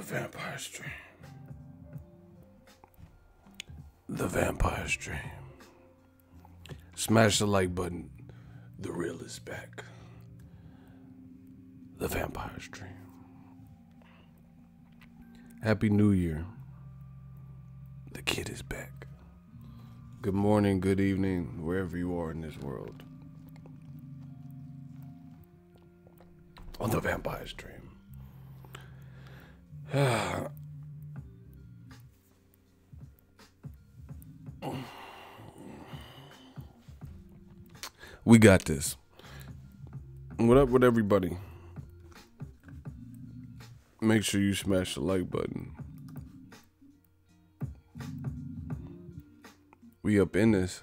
Vampire Stream. The Vampire Stream. Smash the like button. The real is back. The Vampire Stream. Happy New Year. The kid is back. Good morning, good evening, wherever you are in this world. On the Vampire Stream. We got this. What up with everybody? Make sure you smash the like button. We up in this.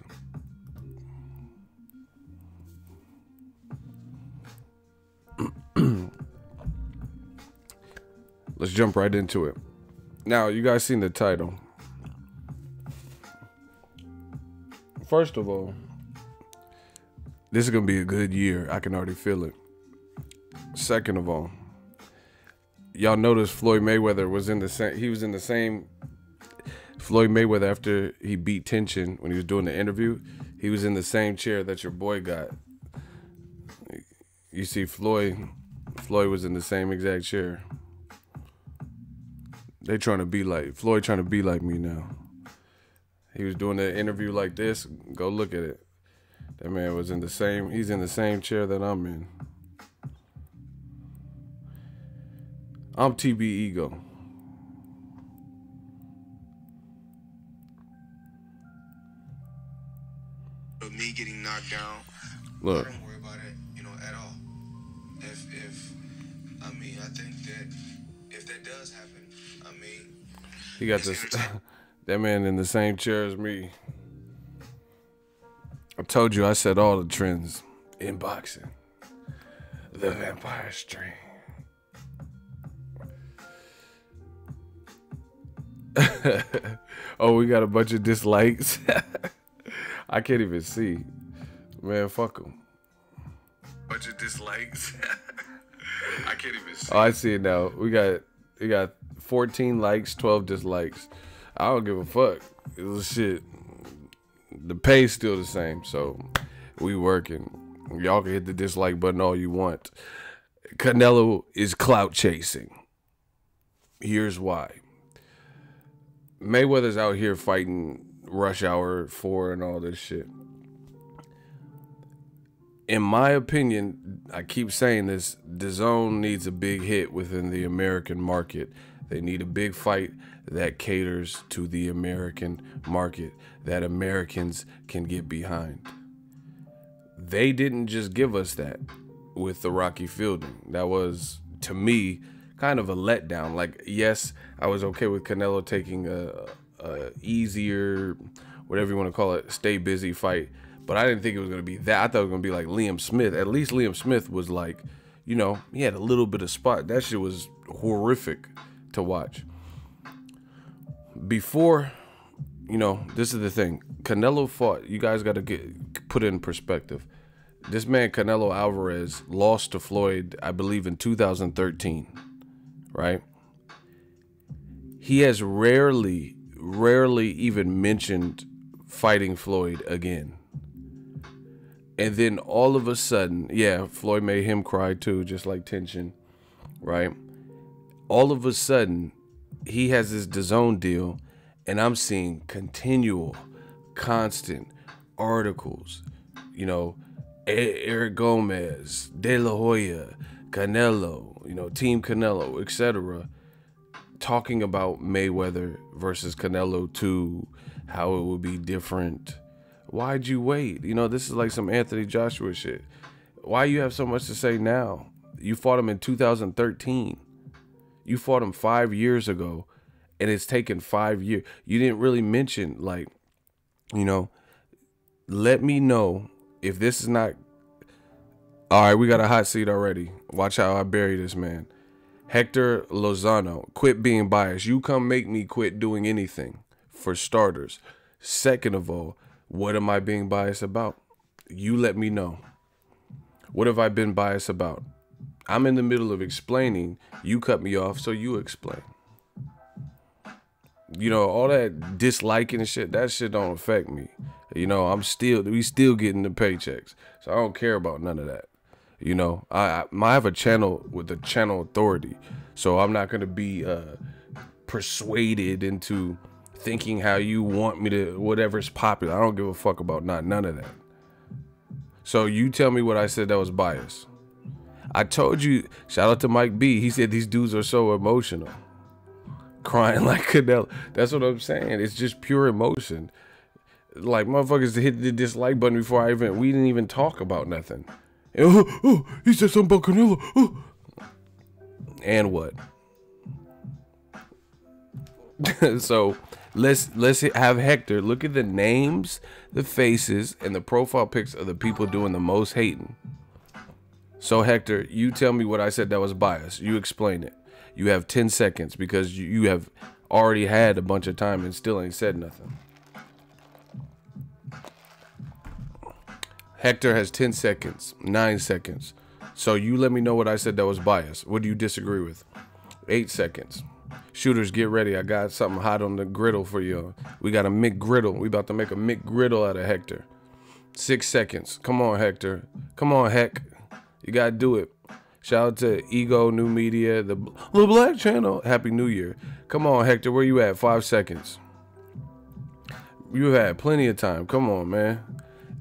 Let's jump right into it. Now, you guys seen the title. First of all, this is going to be a good year. I can already feel it. Second of all, y'all notice Floyd Mayweather was in the same, Floyd Mayweather, after he beat Tension when he was doing the interview, he was in the same chair that your boy got. You see, Floyd was in the same exact chair. They trying to be like, Floyd trying to be like me now. He was doing the interview like this. Go look at it. That man was in the same, he's in the same chair that I'm in. I'm TB Ego. Me getting knocked down. Look. I don't worry about it, at all. I think that if that does happen, he got this. That man in the same chair as me. I told you I set all the trends in boxing. The Vampire Stream. Oh, we got a bunch of dislikes. I can't even see. Man, fuck them. Bunch of dislikes. I can't even see. Oh, I see it now. We got 14 likes, 12 dislikes. I don't give a fuck. It was shit. The pay's still the same, so we working. Y'all can hit the dislike button all you want. Canelo is clout chasing. Here's why. Mayweather's out here fighting Rush Hour 4 and all this shit. In my opinion, I keep saying this, Dazn needs a big hit within the American market. They need a big fight that caters to the American market, that Americans can get behind. They didn't just give us that with the Rocky Fielding. That was, to me, kind of a letdown. Like, yes, I was okay with Canelo taking a easier, whatever you want to call it, stay busy fight. But I didn't think it was going to be that. I thought it was going to be like Liam Smith. At least Liam Smith was like, he had a little bit of spot. That shit was horrific to watch. Before, this is the thing. Canelo fought. You guys got to put it in perspective. This man, Canelo Alvarez, lost to Floyd, I believe, in 2013. Right? He has rarely even mentioned fighting Floyd again. And then all of a sudden, yeah, Floyd made him cry too, just like Tension, right? All of a sudden, he has this DAZN deal, and I'm seeing continual, constant articles, Eric Gomez, De La Hoya, Canelo, Team Canelo, etc., talking about Mayweather versus Canelo 2, how it would be different. Why'd you wait? This is like some Anthony Joshua shit. Why you have so much to say now? You fought him in 2013. You fought him 5 years ago, and it's taken 5 years. You didn't really mention, let me know if this is not... All right, we got a hot seat already. Watch how I bury this man. Hector Lozano, quit being biased. You come make me quit doing anything, for starters. Second of all, what am I being biased about? You let me know. What have I been biased about? I'm in the middle of explaining. You cut me off, so you explain. You know, all that disliking and shit, that shit don't affect me. You know, we still getting the paychecks. So I don't care about none of that. You know, I have a channel with the channel authority. So I'm not going to be persuaded into thinking how you want me to, whatever's popular. I don't give a fuck about none of that. So you tell me what I said that was biased. I told you, shout out to Mike B. He said these dudes are so emotional. Crying like Canelo. That's what I'm saying. It's just pure emotion. Like, motherfuckers hit the dislike button before we didn't even talk about nothing. And, he said something about Canelo. And what? So let's have Hector look at the names, the faces, and the profile pics of the people doing the most hating. So Hector, you tell me what I said that was biased. You explain it. You have 10 seconds because you have already had a bunch of time and still ain't said nothing. Hector has 10 seconds, 9 seconds. So you let me know what I said that was biased. What do you disagree with? 8 seconds. Shooters, get ready. I got something hot on the griddle for you. We got a McGriddle. We about to make a McGriddle out of Hector. 6 seconds. Come on, Hector. Come on, Heck. You got to do it. Shout out to Ego New Media, the Black Channel. Happy New Year. Come on, Hector. Where you at? 5 seconds. You had plenty of time. Come on, man.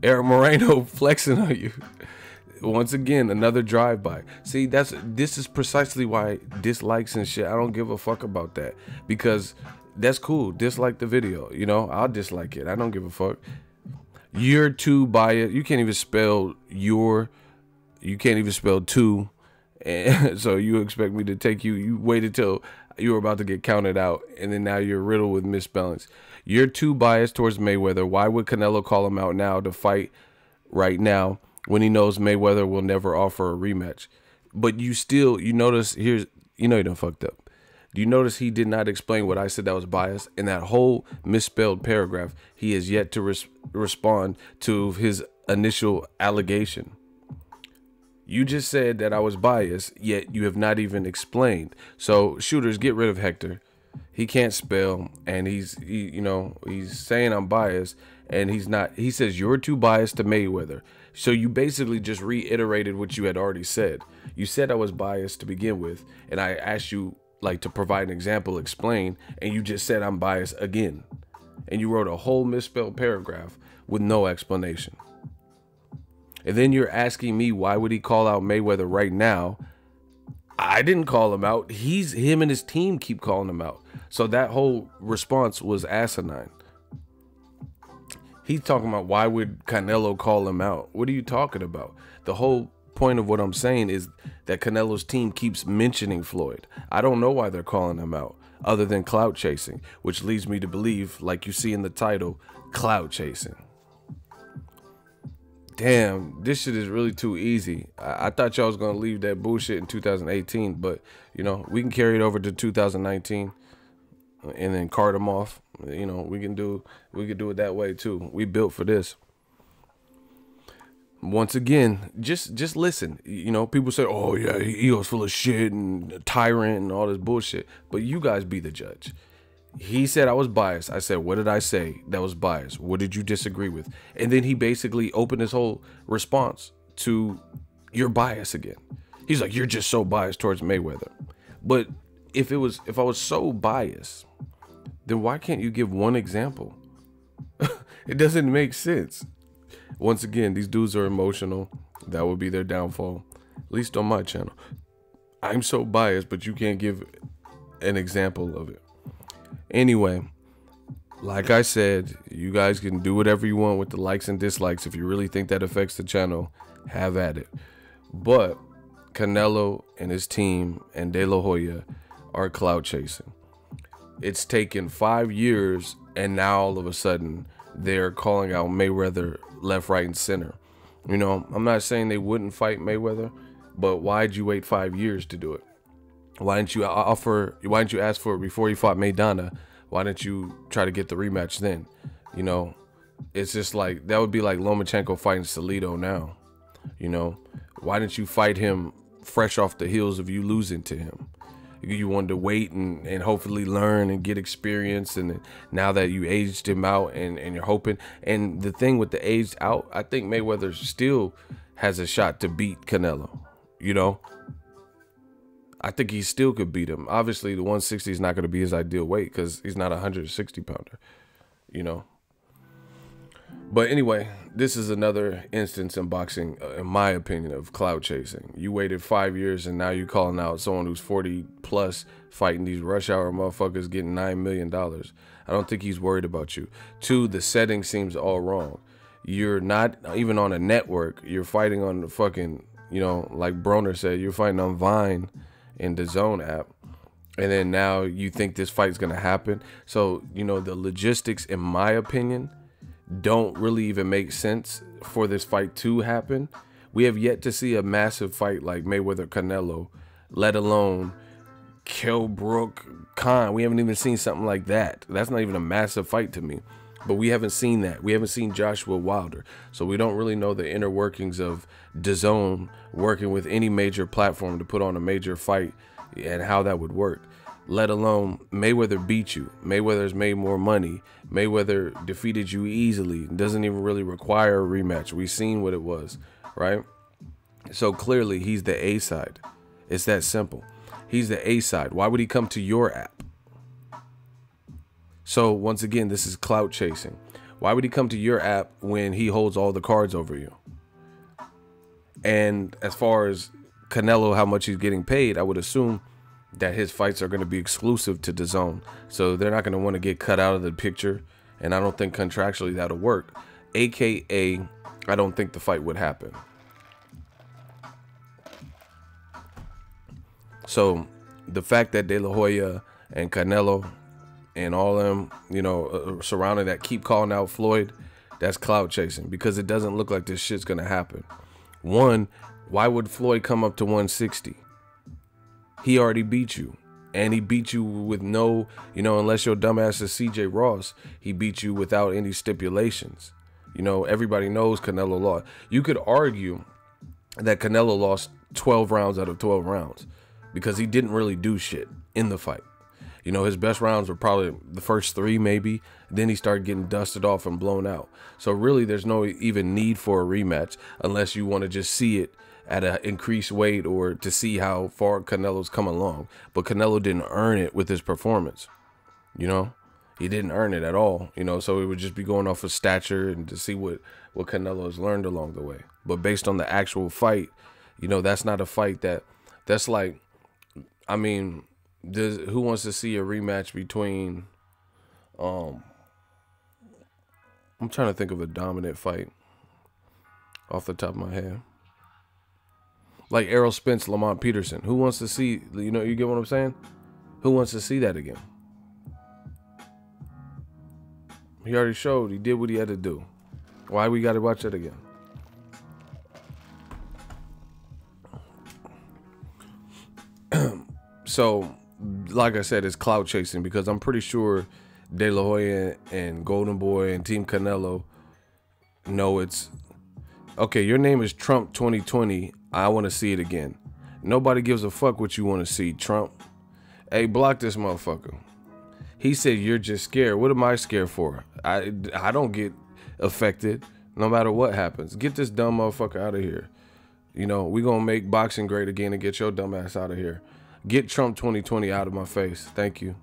Eric Moreno flexing on you. Once again, another drive-by. See, this is precisely why dislikes and shit, I don't give a fuck about that. Because that's cool. Dislike the video. You know, I'll dislike it. I don't give a fuck. You're too biased. You can't even spell you can't even spell two. And so you expect me to take you. You waited till you were about to get counted out, and then now you're riddled with misspellings. You're too biased towards Mayweather. Why would Canelo call him out now to fight right now when he knows Mayweather will never offer a rematch? But you notice, you done fucked up. Do you notice he did not explain what I said that was biased? In that whole misspelled paragraph, he has yet to respond to his initial allegation. You just said that I was biased, yet you have not even explained. So shooters, get rid of Hector. He can't spell, and he's saying I'm biased, and he's not. He says you're too biased to Mayweather. So you basically just reiterated what you had already said. You said I was biased to begin with, and I asked you to provide an example, explain, and you just said I'm biased again. And you wrote a whole misspelled paragraph with no explanation. And then you're asking me, why would he call out Mayweather right now? I didn't call him out. Him and his team keep calling him out. So that whole response was asinine. He's talking about, why would Canelo call him out? What are you talking about? The whole point of what I'm saying is that Canelo's team keeps mentioning Floyd. I don't know why they're calling him out, other than clout chasing, which leads me to believe, like you see in the title, clout chasing. Damn, this shit is really too easy. I thought y'all was gonna leave that bullshit in 2018, but we can carry it over to 2019 and then cart them off. We can do it that way too. We built for this. Once again, just listen. People say, oh yeah, he was full of shit and a tyrant and all this bullshit, but you guys be the judge. He said I was biased. I said, what did I say that was biased? What did you disagree with? And then he basically opened his whole response to your bias again. He's like, you're just so biased towards Mayweather. But if I was so biased, then why can't you give one example? It doesn't make sense. Once again, these dudes are emotional. That would be their downfall, at least on my channel. I'm so biased, but you can't give an example of it. Anyway, like I said, you guys can do whatever you want with the likes and dislikes. If you really think that affects the channel, have at it. But Canelo and his team and De La Hoya are clout chasing. It's taken 5 years, and now all of a sudden they're calling out Mayweather left, right, and center. I'm not saying they wouldn't fight Mayweather, but why'd you wait 5 years to do it? Why didn't you ask for it before you fought Maidana? Why didn't you try to get the rematch then? It's just like, that would be like Lomachenko fighting Salido now. Why didn't you fight him fresh off the heels of you losing to him? You wanted to wait and hopefully learn and get experience. And now that you aged him out and you're hoping. And the thing with the aged out, I think Mayweather still has a shot to beat Canelo. You know, I think he still could beat him. Obviously, the 160 is not going to be his ideal weight because he's not a 160 pounder, you know. But anyway, this is another instance in boxing, in my opinion, of clout chasing. You waited 5 years and now you're calling out someone who's 40 plus fighting these rush hour motherfuckers getting $9 million. I don't think he's worried about you. 2, the setting seems all wrong. You're not even on a network. You're fighting on the fucking, you know, like Broner said, you're fighting on Vine in the Dazn app. And then now you think this fight's going to happen. So, you know, the logistics, in my opinion, don't really even make sense for this fight to happen. We have yet to see a massive fight like Mayweather Canelo, let alone Kell Brook Khan. We haven't even seen something like that. That's not even a massive fight to me. But we haven't seen that. We haven't seen Joshua Wilder. So we don't really know the inner workings of Dazn working with any major platform to put on a major fight and how that would work. Let alone Mayweather beat you. Mayweather's made more money. Mayweather defeated you easily. Doesn't even really require a rematch. We've seen what it was, right? So clearly he's the A side. It's that simple. He's the A side. Why would he come to your app? So once again, this is clout chasing. Why would he come to your app when he holds all the cards over you? And as far as Canelo, how much he's getting paid, I would assume that his fights are going to be exclusive to Dazn. So they're not going to want to get cut out of the picture. And I don't think contractually that'll work. AKA, I don't think the fight would happen. So the fact that De La Hoya and Canelo and all them, you know, surrounding that keep calling out Floyd, that's clout chasing because it doesn't look like this shit's going to happen. One, why would Floyd come up to 160? He already beat you. And he beat you with no, you know, unless your dumbass is CJ Ross, he beat you without any stipulations. You know, everybody knows Canelo lost. You could argue that Canelo lost 12 rounds out of 12 rounds because he didn't really do shit in the fight. You know, his best rounds were probably the first 3 maybe. Then he started getting dusted off and blown out. So really there's no even need for a rematch unless you want to just see it at an increased weight or to see how far Canelo's come along. But Canelo didn't earn it with his performance. You know, he didn't earn it at all. You know, so it would just be going off of stature and to see what Canelo has learned along the way. But based on the actual fight, you know, that's not a fight that's like, I mean, who wants to see a rematch between, I'm trying to think of a dominant fight off the top of my head. Like Errol Spence, Lamont Peterson. Who wants to see, you know, you get what I'm saying? Who wants to see that again? He already showed. He did what he had to do. Why we got to watch it again? So, like I said, it's clout chasing because I'm pretty sure De La Hoya and Golden Boy and Team Canelo know it's, okay, your name is Trump 2020. I want to see it again. Nobody gives a fuck what you want to see, Trump. Hey, block this motherfucker. He said you're just scared. What am I scared for? I don't get affected no matter what happens. Get this dumb motherfucker out of here. You know, we gonna make boxing great again and get your dumb ass out of here. Get Trump 2020 out of my face. Thank you.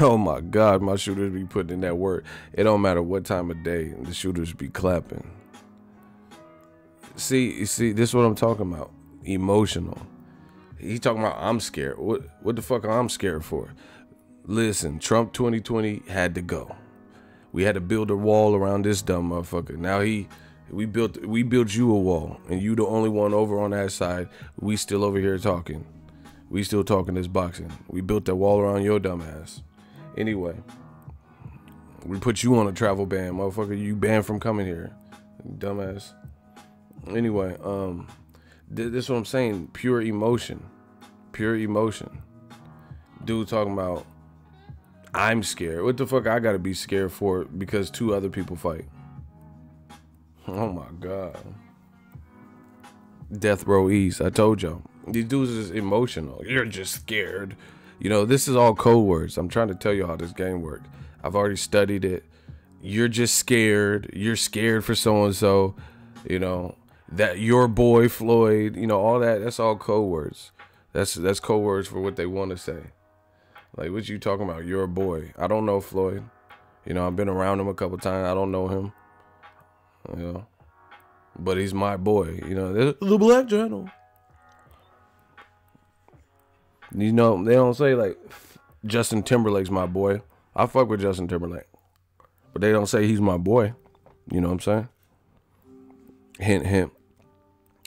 Oh my God, my shooters be putting in that work. It don't matter what time of day, the shooters be clapping. See, this is what I'm talking about. Emotional. He talking about I'm scared. What the fuck I'm scared for? Listen, Trump 2020 had to go. We had to build a wall around this dumb motherfucker. Now we built you a wall, and you the only one over on that side. We still over here talking. We still talking this boxing. We built that wall around your dumb ass. Anyway, we put you on a travel ban, motherfucker. You banned from coming here, dumbass. Anyway, this is what I'm saying. Pure emotion. Dude talking about I'm scared. What the fuck I gotta be scared for because 2 other people fight? Oh my God. Death Row East. I told y'all. These dudes is emotional. You're just scared. You know, this is all code words. I'm trying to tell you how this game works. I've already studied it. You're just scared. You're scared for so-and-so. You know, that your boy Floyd, you know, all that, that's all code words. That's code words for what they want to say. Like, what you talking about? Your boy. I don't know Floyd. You know, I've been around him a couple times. I don't know him. You know, but he's my boy. You know, the Black Channel. You know, they don't say like Justin Timberlake's my boy. I fuck with Justin Timberlake, but they don't say he's my boy. You know what I'm saying? Hint, hint.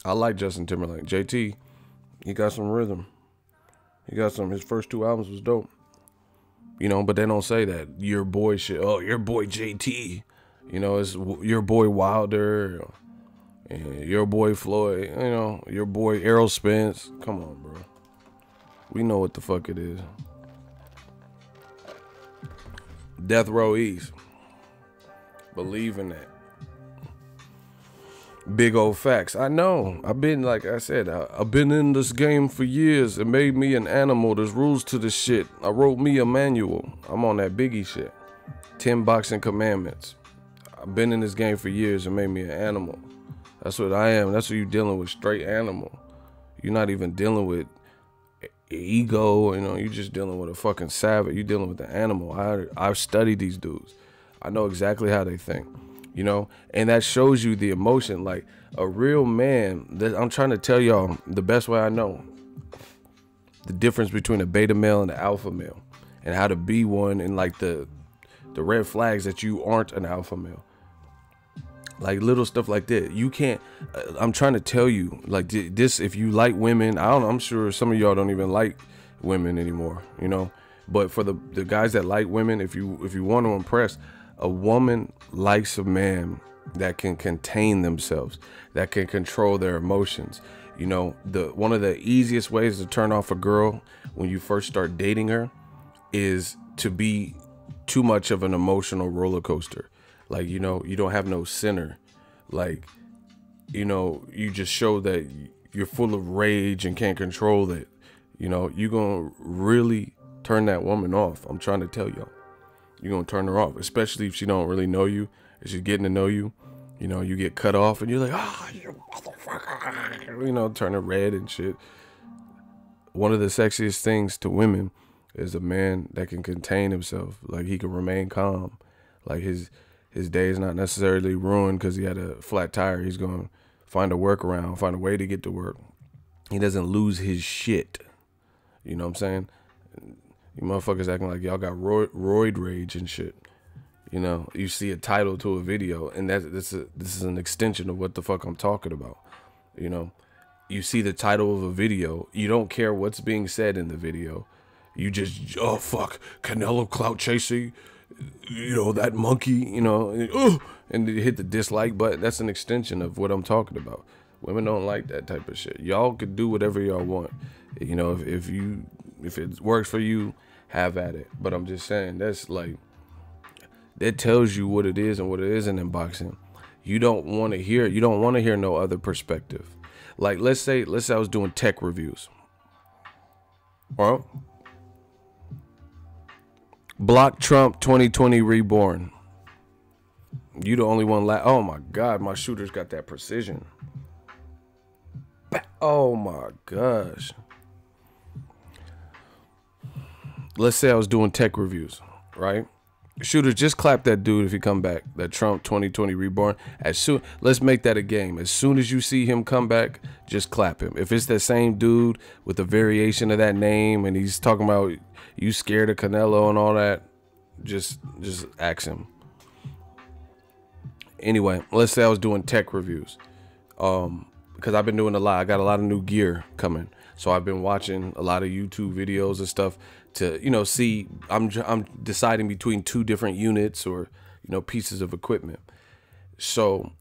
I like Justin Timberlake. JT, he got some rhythm. He got some. His first 2 albums was dope. You know, but they don't say that your boy shit. Oh, your boy JT. You know, it's your boy Wilder, and your boy Floyd. You know, your boy Errol Spence. Come on, bro. We know what the fuck it is. Death Row East. Believe in that. Big old facts. I know. I've been, like I said, I've been in this game for years. It made me an animal. There's rules to this shit. I wrote me a manual. I'm on that Biggie shit. 10 boxing commandments. I've been in this game for years. It made me an animal. That's what I am. That's what you're dealing with. Straight animal. You're not even dealing with ego, you know, you're just dealing with a fucking savage. You're dealing with the animal. I've studied these dudes. I know exactly how they think, you know, and that shows you the emotion. Like a real man, I'm trying to tell y'all the best way I know the difference between a beta male and an alpha male, and how to be one, and like the red flags that you aren't an alpha male. Like little stuff like that. You can't, I'm trying to tell you, like this, if you like women, I'm sure some of y'all don't even like women anymore, you know, but for the guys that like women, if you want to impress, a woman likes a man that can contain themselves, that can control their emotions. You know, one of the easiest ways to turn off a girl when you first start dating her is to be too much of an emotional roller coaster. Like, you know, you don't have no center. Like, you know, you just show that you're full of rage and can't control it. You know, you're going to really turn that woman off. I'm trying to tell y'all. You're going to turn her off, especially if she don't really know you. If she's getting to know you, you know, you get cut off and you're like, ah, oh, you motherfucker. You know, turning red and shit. One of the sexiest things to women is a man that can contain himself. Like, he can remain calm. Like, his day is not necessarily ruined because he had a flat tire. He's going to find a workaround, find a way to get to work. He doesn't lose his shit. You know what I'm saying? You motherfuckers acting like y'all got roid rage and shit. You know, you see a title to a video, and this is an extension of what the fuck I'm talking about. You know, you see the title of a video. You don't care what's being said in the video. You just, oh, fuck, Canelo clout chasing. You know, that monkey, you know, and you hit the dislike button. That's an extension of what I'm talking about. Women don't like that type of shit. Y'all could do whatever y'all want. You know, if it works for you, have at it. But I'm just saying, that's like, that tells you what it is and what it isn't in boxing. You don't want to hear no other perspective. Like, let's say I was doing tech reviews. Well, block Trump 2020 reborn. You the only one oh my God, my shooter's got that precision. Oh my gosh. Let's say I was doing tech reviews, right? Shooter, just clap that dude if he come back. That Trump 2020 reborn. Let's make that a game. As soon as you see him come back, just clap him. If it's that same dude with a variation of that name and he's talking about you scared of Canelo and all that, just ask him. Anyway, let's say I was doing tech reviews. Because I've been doing a lot. I got a lot of new gear coming. So I've been watching a lot of YouTube videos and stuff to, you know, see, I'm deciding between two different units or, you know, pieces of equipment. So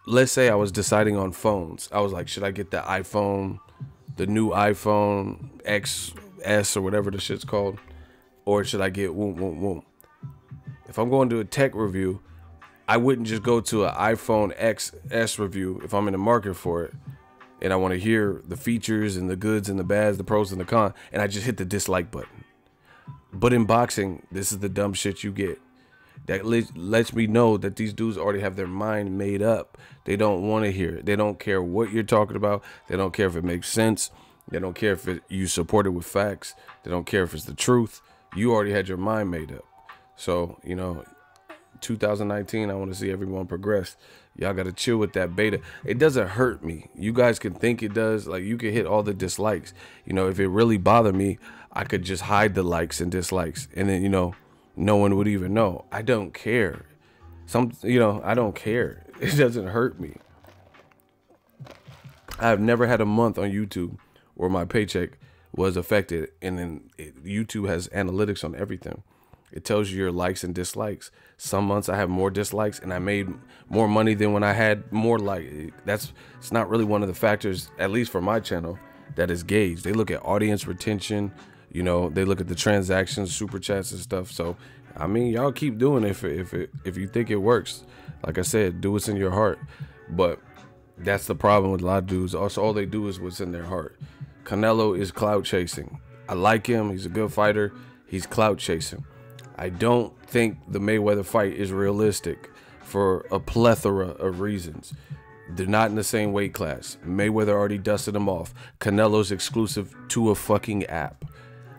let's say I was deciding on phones. I was like, should I get the new iPhone XS or whatever the shit's called? Or should I get If I'm going to a tech review, I wouldn't just go to an iPhone XS review if I'm in the market for it and I want to hear the features and the goods and the bads, the pros and the cons, and I just hit the dislike button. But in boxing, this is the dumb shit you get. That lets me know that these dudes already have their mind made up. They don't want to hear it. They don't care what you're talking about. They don't care if it makes sense. They don't care if you support it with facts. They don't care if it's the truth. You already had your mind made up. So, you know, 2019, I want to see everyone progress. Y'all got to chill with that beta. It doesn't hurt me. You guys can think it does. Like, you can hit all the dislikes. You know, if it really bothered me, I could just hide the likes and dislikes. And then, you know, no one would even know. I don't care. I don't care. It doesn't hurt me. I've never had a month on YouTube where my paycheck was affected. And then YouTube has analytics on everything. It tells you your likes and dislikes. Some months I have more dislikes and I made more money than when I had more likes. It's not really one of the factors, at least for my channel, that is gauged. They look at audience retention. You know, they look at the transactions, super chats and stuff. So, I mean, y'all keep doing it if you think it works. Like I said, do what's in your heart. But that's the problem with a lot of dudes. Also, all they do is what's in their heart. Canelo is clout chasing. I like him. He's a good fighter. He's clout chasing. I don't think the Mayweather fight is realistic for a plethora of reasons. They're not in the same weight class. Mayweather already dusted him off. Canelo's exclusive to a fucking app.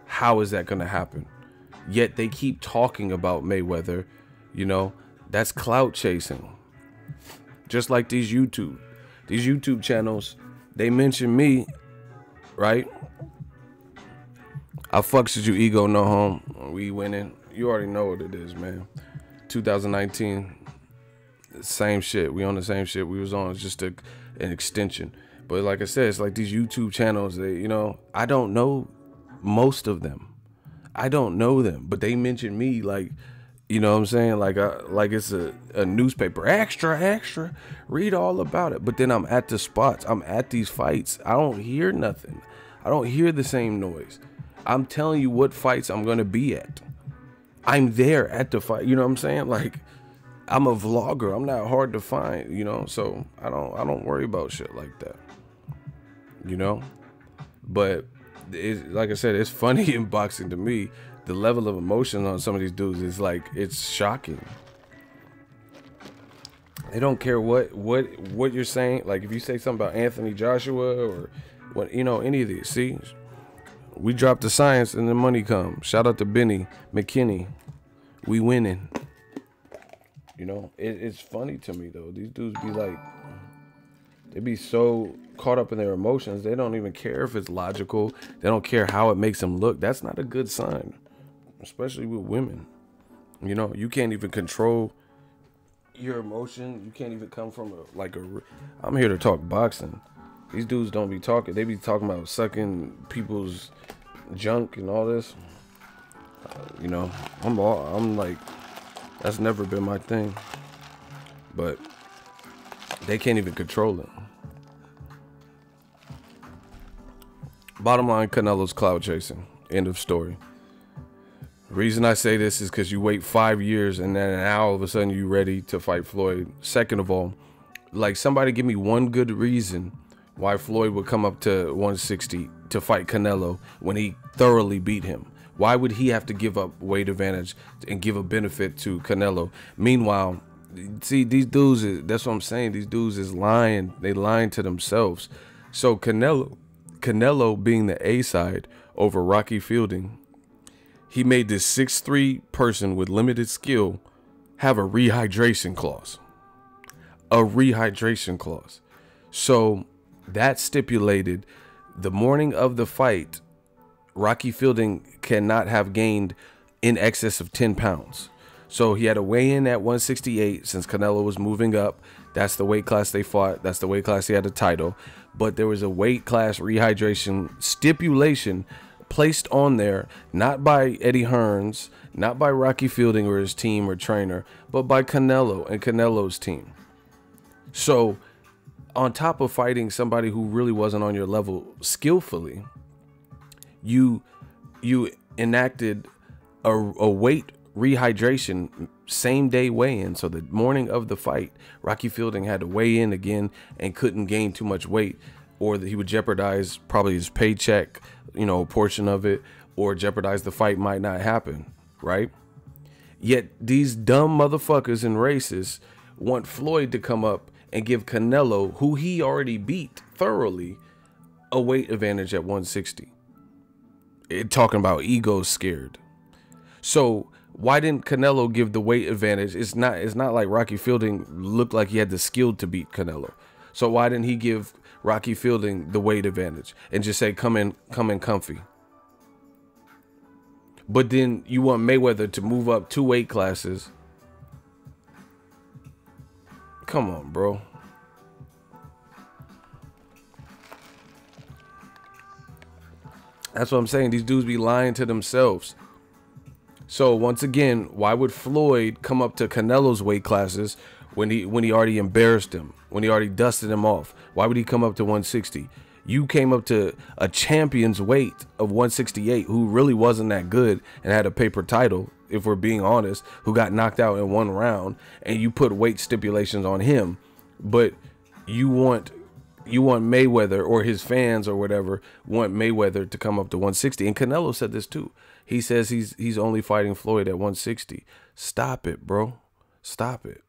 How is that going to happen? Yet they keep talking about Mayweather. You know, that's clout chasing. Just like these YouTube channels, they mention me, right? I fucks with you, ego, no home. We winning. You already know what it is, man. 2019, same shit. We on the same shit we was on. It's just an extension. But like I said, it's like these YouTube channels, they, you know, I don't know most of them. I don't know them, but they mention me like, you know what I'm saying? Like it's a newspaper. Extra, read all about it. But then I'm at the spots. I'm at these fights. I don't hear nothing. I don't hear the same noise. I'm telling you what fights I'm going to be at. I'm there at the fight. You know what I'm saying? Like, I'm a vlogger. I'm not hard to find, you know? So I don't worry about shit like that. You know? But like I said, it's funny in boxing to me. The level of emotion on some of these dudes is like, it's shocking. They don't care what you're saying. Like, if you say something about Anthony Joshua or what, you know, any of these, see, we drop the science and the money comes. Shout out to Benny McKinney. We winning. You know, it's funny to me though. These dudes be like, they be so caught up in their emotions. They don't even care if it's logical. They don't care how it makes them look. That's not a good sign, especially with women. You know, you can't even control your emotion. You can't even come from I'm here to talk boxing. These dudes don't be talking. They be talking about sucking people's junk and all this. You know, I'm like, that's never been my thing. But they can't even control it. Bottom line, Canelo's clout chasing. End of story. The reason I say this is because you wait 5 years and then now all of a sudden you ready to fight Floyd. Second of all, like, somebody give me one good reason why Floyd would come up to 160 to fight Canelo when he thoroughly beat him. Why would he have to give up weight advantage and give a benefit to Canelo? Meanwhile, see, these dudes, that's what I'm saying. These dudes is lying. They lying to themselves. So Canelo being the A side over Rocky Fielding, he made this 6'3" person with limited skill have a rehydration clause. A rehydration clause. So that stipulated the morning of the fight, Rocky Fielding cannot have gained in excess of 10 pounds. So he had to weigh in at 168 since Canelo was moving up. That's the weight class they fought. That's the weight class he had the title. But there was a weight class rehydration stipulation placed on there, not by Eddie Hearns, not by Rocky Fielding or his team or trainer, but by Canelo and Canelo's team. So on top of fighting somebody who really wasn't on your level skillfully, you enacted a weight rehydration same day weigh-in. So the morning of the fight, Rocky Fielding had to weigh in again and couldn't gain too much weight or that he would jeopardize probably his paycheck, you know, a portion of it, or jeopardize the fight might not happen, right? Yet these dumb motherfuckers and racists want Floyd to come up and give Canelo, who he already beat thoroughly, a weight advantage at 160. Talking about ego scared. So why didn't Canelo give the weight advantage? It's not like Rocky Fielding looked like he had the skill to beat Canelo. So why didn't he give Rocky Fielding the weight advantage and just say, come in comfy? But then you want Mayweather to move up 2 weight classes. Come on, bro. That's what I'm saying. These dudes be lying to themselves. So once again, why would Floyd come up to Canelo's weight classes when he already embarrassed him, when he already dusted him off? Why would he come up to 160? You came up to a champion's weight of 168 who really wasn't that good and had a paper title, if we're being honest, who got knocked out in 1 round, and you put weight stipulations on him. But you want Mayweather, or his fans or whatever want Mayweather to come up to 160. And Canelo said this too. He says he's only fighting Floyd at 160. Stop it, bro. Stop it.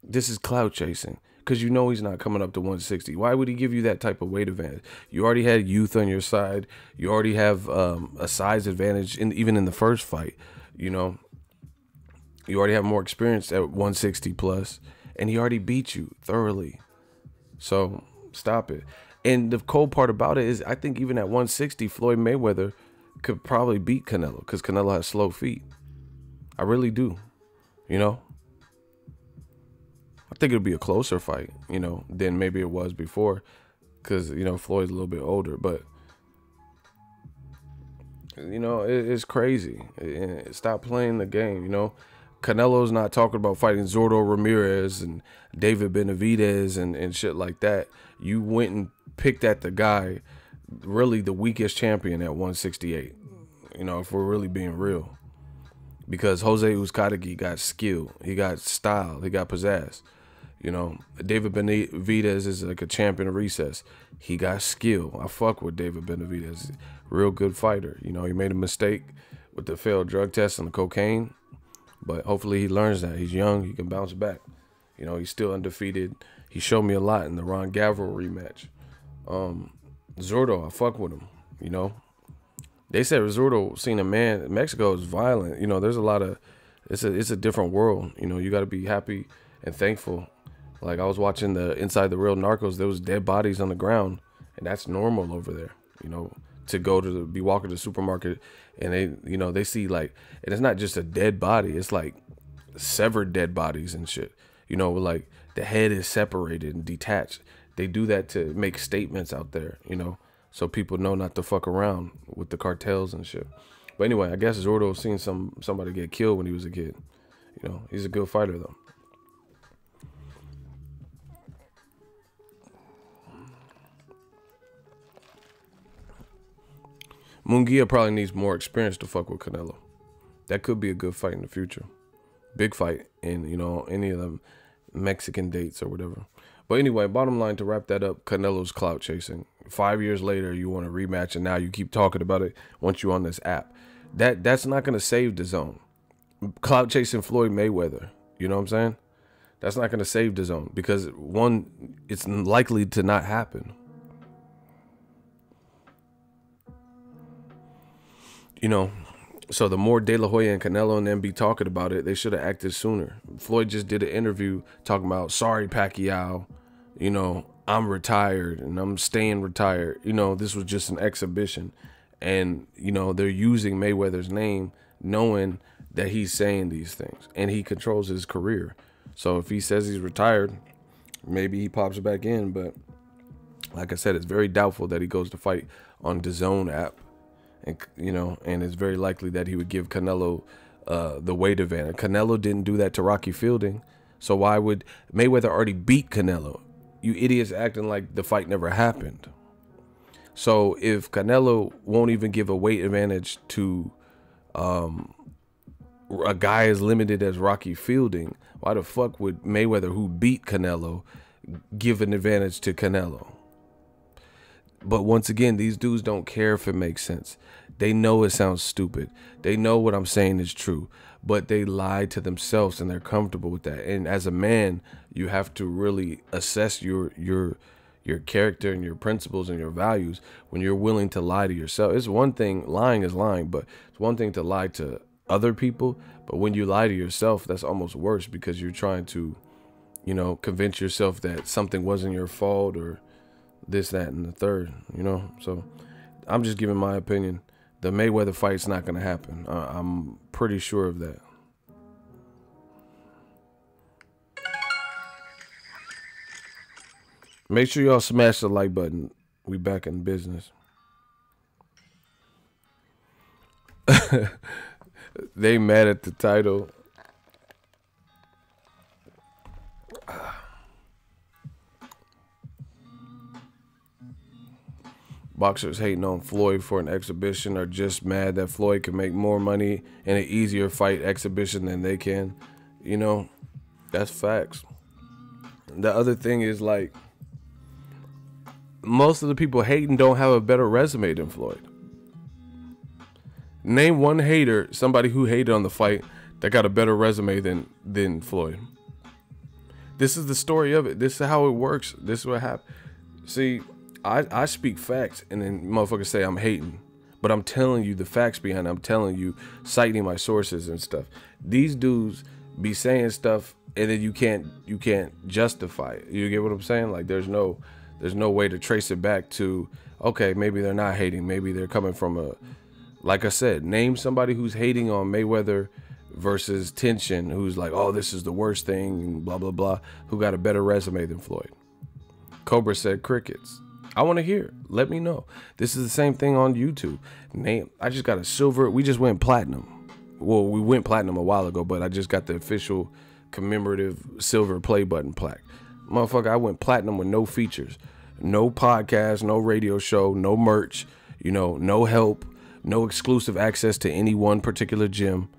This is clout chasing, because you know he's not coming up to 160. Why would he give you that type of weight advantage? You already had youth on your side. You already have a size advantage even in the first fight. You know, you already have more experience at 160 plus, and he already beat you thoroughly. So stop it. And the cold part about it is, I think even at 160, Floyd Mayweather could probably beat Canelo, because Canelo has slow feet. I really do. You know, I think it'll be a closer fight, you know, than maybe it was before, because, you know, Floyd's a little bit older. But, you know, it's crazy. Stop playing the game, you know. Canelo's not talking about fighting Zordo Ramirez and David Benavidez and shit like that. You went and picked at the guy, really the weakest champion at 168. You know, if we're really being real. Because Jose Uzcategui got skill. He got style. He got pizzazz. You know, David Benavidez is like a champion of recess. He got skill. I fuck with David Benavidez. Real good fighter. You know, he made a mistake with the failed drug test and the cocaine. But hopefully he learns that. He's young. He can bounce back. You know, he's still undefeated. He showed me a lot in the Ron Gavril rematch. Zurdo, I fuck with him. You know, they said Zurdo seen a man. Mexico is violent. You know, there's a lot of, it's a different world. You know, you got to be happy and thankful. Like, I was watching the Inside the Real Narcos. There was dead bodies on the ground, and that's normal over there. You know, to go to be walking to the supermarket, and they, you know, they see like, and it's not just a dead body, it's like severed dead bodies and shit. You know, like the head is separated and detached. They do that to make statements out there, you know, so people know not to fuck around with the cartels and shit. But anyway, I guess Zordo seen somebody get killed when he was a kid. You know, he's a good fighter though. Munguia probably needs more experience to fuck with Canelo. That could be a good fight in the future. Big fight in, you know, any of them Mexican dates or whatever. But anyway, bottom line, to wrap that up, Canelo's clout chasing. 5 years later, you want a rematch, and now you keep talking about it once you're on this app. That's not going to save Dazn. Clout chasing Floyd Mayweather. You know what I'm saying? That's not going to save Dazn, because one, it's likely to not happen. You know, so the more De La Hoya and Canelo and them be talking about it, they should have acted sooner. Floyd just did an interview talking about, sorry, Pacquiao, you know, I'm retired and I'm staying retired. You know, this was just an exhibition. And, you know, they're using Mayweather's name knowing that he's saying these things and he controls his career. So if he says he's retired, maybe he pops back in. But like I said, it's very doubtful that he goes to fight on DAZN app. And, you know, and it's very likely that he would give Canelo the weight advantage. Canelo didn't do that to Rocky Fielding. So why would Mayweather already beat Canelo? You idiots acting like the fight never happened. So if Canelo won't even give a weight advantage to a guy as limited as Rocky Fielding, why the fuck would Mayweather, who beat Canelo, give an advantage to Canelo? But once again, these dudes don't care if it makes sense. They know it sounds stupid. They know what I'm saying is true, but they lie to themselves and they're comfortable with that. And as a man, you have to really assess your character and your principles and your values when you're willing to lie to yourself. It's one thing, lying is lying, but it's one thing to lie to other people. But when you lie to yourself, that's almost worse, because you're trying to, you know, convince yourself that something wasn't your fault or this, that, and the third, you know. So I'm just giving my opinion. The Mayweather fight's not going to happen. I'm pretty sure of that. Make sure y'all smash the like button. We back in business. They mad at the title. Boxers hating on Floyd for an exhibition are just mad that Floyd can make more money in an easier fight exhibition than they can. You know, that's facts. The other thing is, like, most of the people hating don't have a better resume than Floyd. Name one hater, somebody who hated on the fight, that got a better resume than Floyd. This is the story of it. This is how it works. This is what happened. See, I speak facts, and then motherfuckers say I'm hating, but I'm telling you the facts behind it. I'm telling you, citing my sources and stuff. These dudes be saying stuff, and then you can't justify it. You get what I'm saying? Like, there's no way to trace it back to, okay, maybe they're not hating. Maybe they're coming from a, like I said, name somebody who's hating on Mayweather versus Tension, who's like, oh, this is the worst thing, and blah, blah, blah, who got a better resume than Floyd. Cobra said crickets. I want to hear. Let me know. This is the same thing on YouTube. I just got a silver. We just went platinum. Well, we went platinum a while ago, but I just got the official commemorative silver play button plaque. Motherfucker, I went platinum with no features. No podcast, no radio show, no merch, you know, no help, no exclusive access to any one particular gym.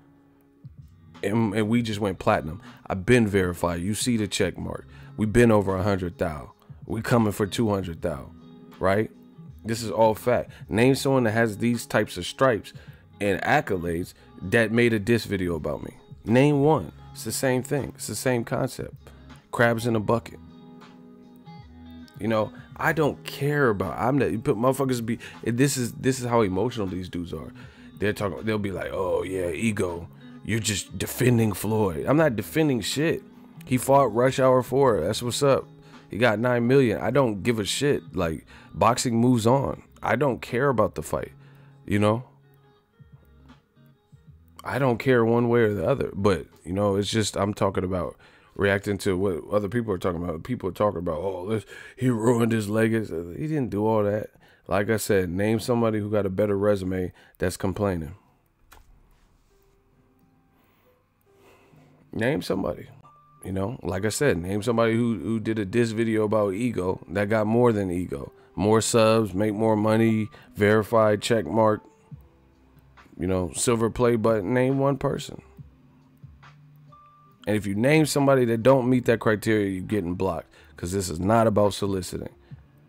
And we just went platinum. I've been verified. You see the check mark. We've been over 100,000. We coming for 200,000, right? This is all fact. Name someone that has these types of stripes and accolades that made a diss video about me. Name one. It's the same thing. It's the same concept. Crabs in a bucket. You know, I don't care about. Motherfuckers be. This is how emotional these dudes are. They'll be like, oh yeah, ego. You're just defending Floyd. I'm not defending shit. He fought Rush Hour 4. That's what's up. He got 9 million. I don't give a shit. Like, boxing moves on. I don't care about the fight. You know? I don't care one way or the other. But, you know, it's just, I'm talking about reacting to what other people are talking about. People are talking about, oh, he ruined his legacy. He didn't do all that. Like I said, name somebody who got a better resume that's complaining. Name somebody. You know, like I said, name somebody who did a diss video about ego that got more than ego. More subs, make more money, verified, check mark, you know, silver play button. Name one person. And if you name somebody that don't meet that criteria, you're getting blocked, because this is not about soliciting.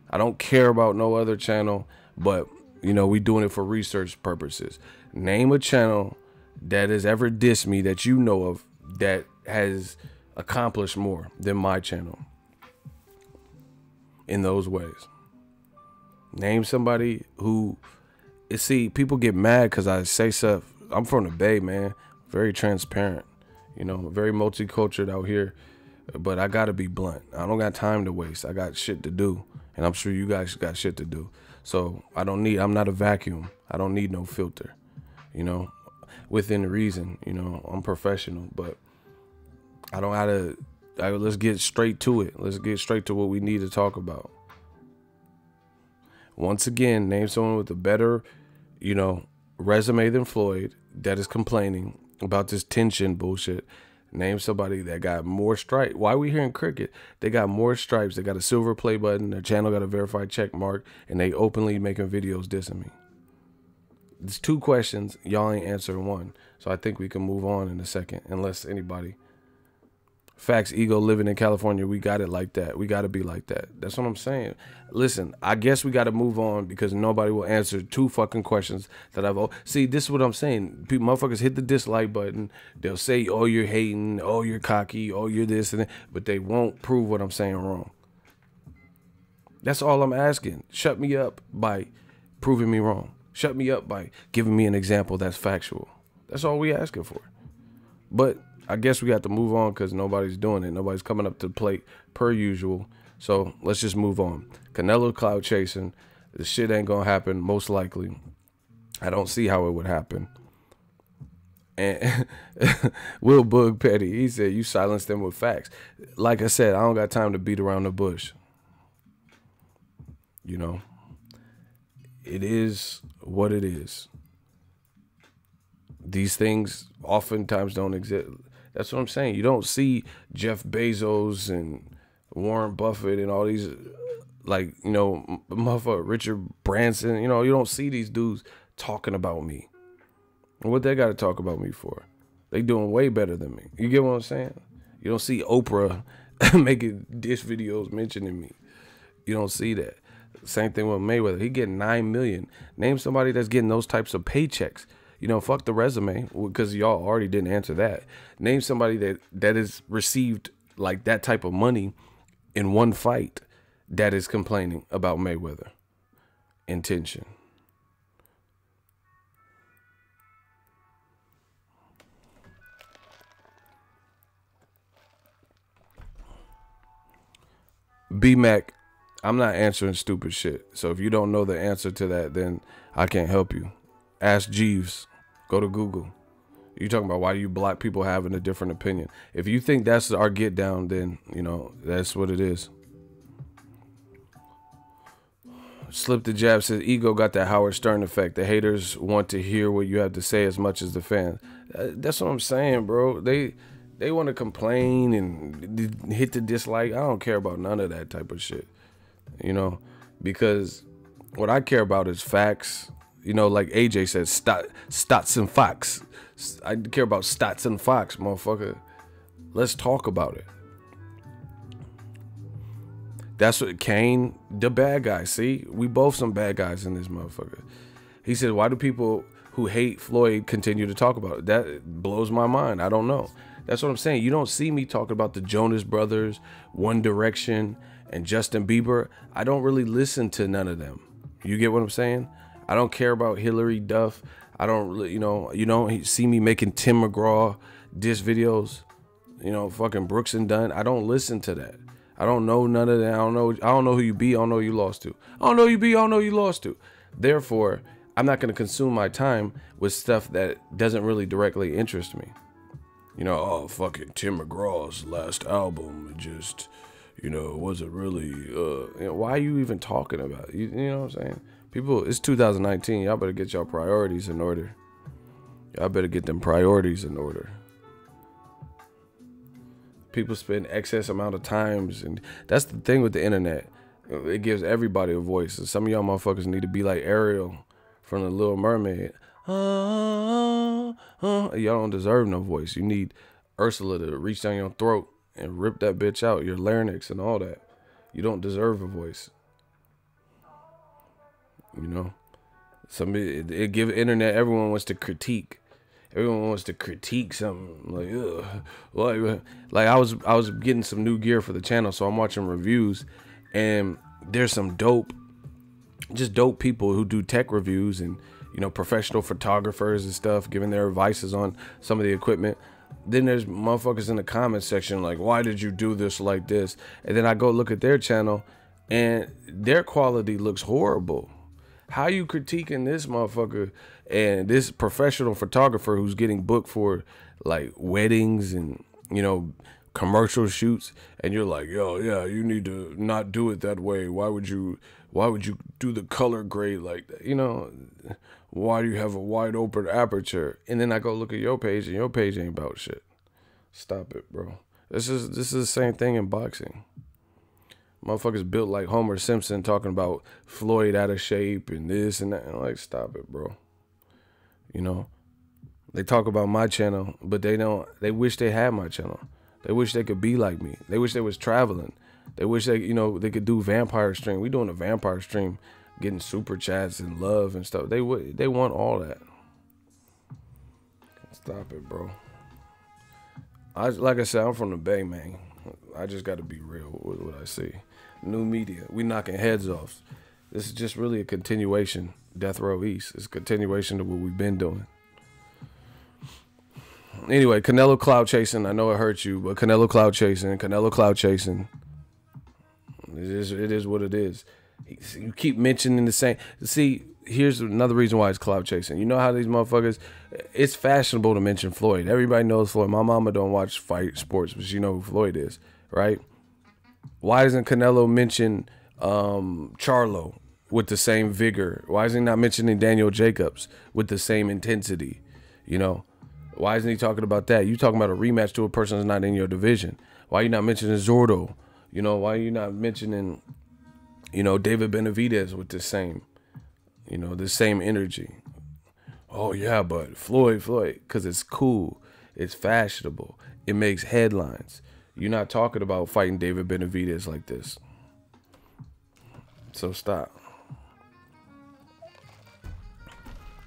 I don't care about no other channel, but, you know, we doing it for research purposes. Name a channel that has ever dissed me that you know of that has accomplished more than my channel in those ways. Name somebody who, see, people get mad because I say stuff. I'm from the Bay, man. Very transparent, you know, very multicultural out here, but I gotta be blunt. I don't got time to waste. I got shit to do, and I'm sure you guys got shit to do. So I'm not a vacuum. I don't need no filter, you know, within reason. You know, I'm professional, but I don't have to. Let's get straight to it. Let's get straight to what we need to talk about. Once again, name someone with a better, you know, resume than Floyd that is complaining about this tension bullshit. Name somebody that got more stripes. Why are we hearing cricket? They got more stripes. They got a silver play button. Their channel got a verified check mark, and they openly making videos dissing me. There's 2 questions. Y'all ain't answering one. So I think we can move on in a second, unless anybody Facts, ego, living in California, we got it like that. We got to be like that. That's what I'm saying. Listen, I guess we got to move on because nobody will answer 2 fucking questions that I've... See, this is what I'm saying. People, motherfuckers hit the dislike button. They'll say, oh, you're hating. Oh, you're cocky. Oh, you're this and that. But they won't prove what I'm saying wrong. That's all I'm asking. Shut me up by proving me wrong. Shut me up by giving me an example that's factual. That's all we asking for. But I guess we got to move on because nobody's doing it. Nobody's coming up to the plate per usual. So let's just move on. Canelo clout chasing. This shit ain't going to happen, most likely. I don't see how it would happen. And Will Boog Petty, he said, you silenced them with facts. Like I said, I don't got time to beat around the bush. You know, it is what it is. These things oftentimes don't exist. That's what I'm saying. You don't see Jeff Bezos and Warren Buffett and all these, like, you know, motherfucker Richard Branson. You know, you don't see these dudes talking about me. And what they got to talk about me for? They doing way better than me. You get what I'm saying? You don't see Oprah making dish videos mentioning me. You don't see that. Same thing with Mayweather. He getting $9 million. Name somebody that's getting those types of paychecks. You know, fuck the resume, because y'all already didn't answer that. Name somebody that has received like that type of money in one fight that is complaining about Mayweather. Intention. B-Mac, I'm not answering stupid shit. So if you don't know the answer to that, then I can't help you. Ask Jeeves. Go to Google. You talking about why do you black people having a different opinion? If you think that's our get down, then, you know, that's what it is. Slip the Jab says, ego got that Howard Stern effect. The haters want to hear what you have to say as much as the fans. That's what I'm saying, bro. They want to complain and hit the dislike. I don't care about none of that type of shit, you know, because what I care about is facts. You know, like AJ said, stats and facts. I care about stats and facts, motherfucker. Let's talk about it. That's what Kane, the bad guy. See, we both some bad guys in this motherfucker. He said, why do people who hate Floyd continue to talk about it? That blows my mind. I don't know. That's what I'm saying. You don't see me talking about the Jonas Brothers, One Direction, and Justin Bieber. I don't really listen to none of them. You get what I'm saying? I don't care about Hillary Duff. I don't really, you don't see me making Tim McGraw diss videos. You know, fucking Brooks and Dunn. I don't listen to that. I don't know none of that. I don't know who you be. I don't know who you lost to. I don't know who you be. I don't know who you lost to. Therefore, I'm not going to consume my time with stuff that doesn't really directly interest me. You know, oh, fucking Tim McGraw's last album just, you know, wasn't really, you know, why are you even talking about it? You know what I'm saying? People, it's 2019. Y'all better get y'all priorities in order. Y'all better get them priorities in order. People spend excess amount of times, and that's the thing with the internet. It gives everybody a voice. And some of y'all motherfuckers need to be like Ariel from The Little Mermaid. Y'all don't deserve no voice. You need Ursula to reach down your throat and rip that bitch out, your larynx and all that. You don't deserve a voice. You know, it give internet. Everyone wants to critique. Everyone wants to critique something like, ugh. Like I was getting some new gear for the channel, so I'm watching reviews, and there's some dope people who do tech reviews, and you know, professional photographers and stuff, giving their advices on some of the equipment. Then there's motherfuckers in the comment section like, why did you do this like this? And then I go look at their channel, and their quality looks horrible. How you critiquing this motherfucker and this professional photographer who's getting booked for like weddings and, you know, commercial shoots, and you're like, yo, yeah, you need to not do it that way. Why would you do the color grade like that? You know, why do you have a wide open aperture? And then I go look at your page, and your page ain't about shit. Stop it, bro. This is the same thing in boxing. Motherfuckers built like Homer Simpson talking about Floyd out of shape and this and that. And like, stop it, bro. You know, they talk about my channel, but they wish they had my channel. They wish they could be like me. They wish they was traveling. They wish they, you know, they could do vampire stream. We doing a vampire stream, getting super chats and love and stuff. They want all that. Stop it, bro. Like I said, I'm from the Bay, man. I just got to be real with what I see. New media, we knocking heads off. This is just really a continuation. Death Row East. It's a continuation of what we've been doing. Anyway, Canelo clout chasing. I know it hurts you, but Canelo clout chasing. Canelo clout chasing. It is what it is. You keep mentioning the same. See, here's another reason why it's clout chasing. You know how these motherfuckers, it's fashionable to mention Floyd. Everybody knows Floyd. My mama don't watch fight sports, but she know who Floyd is, right? Why doesn't Canelo mention Charlo with the same vigor? Why is he not mentioning Daniel Jacobs with the same intensity? You know, why isn't he talking about that? You talking about a rematch to a person that's not in your division. Why are you not mentioning Zordo? You know, why are you not mentioning, you know, David Benavidez with the same, you know, the same energy? Oh yeah, but Floyd, because it's cool, it's fashionable, it makes headlines. You're not talking about fighting David Benavidez like this. So stop.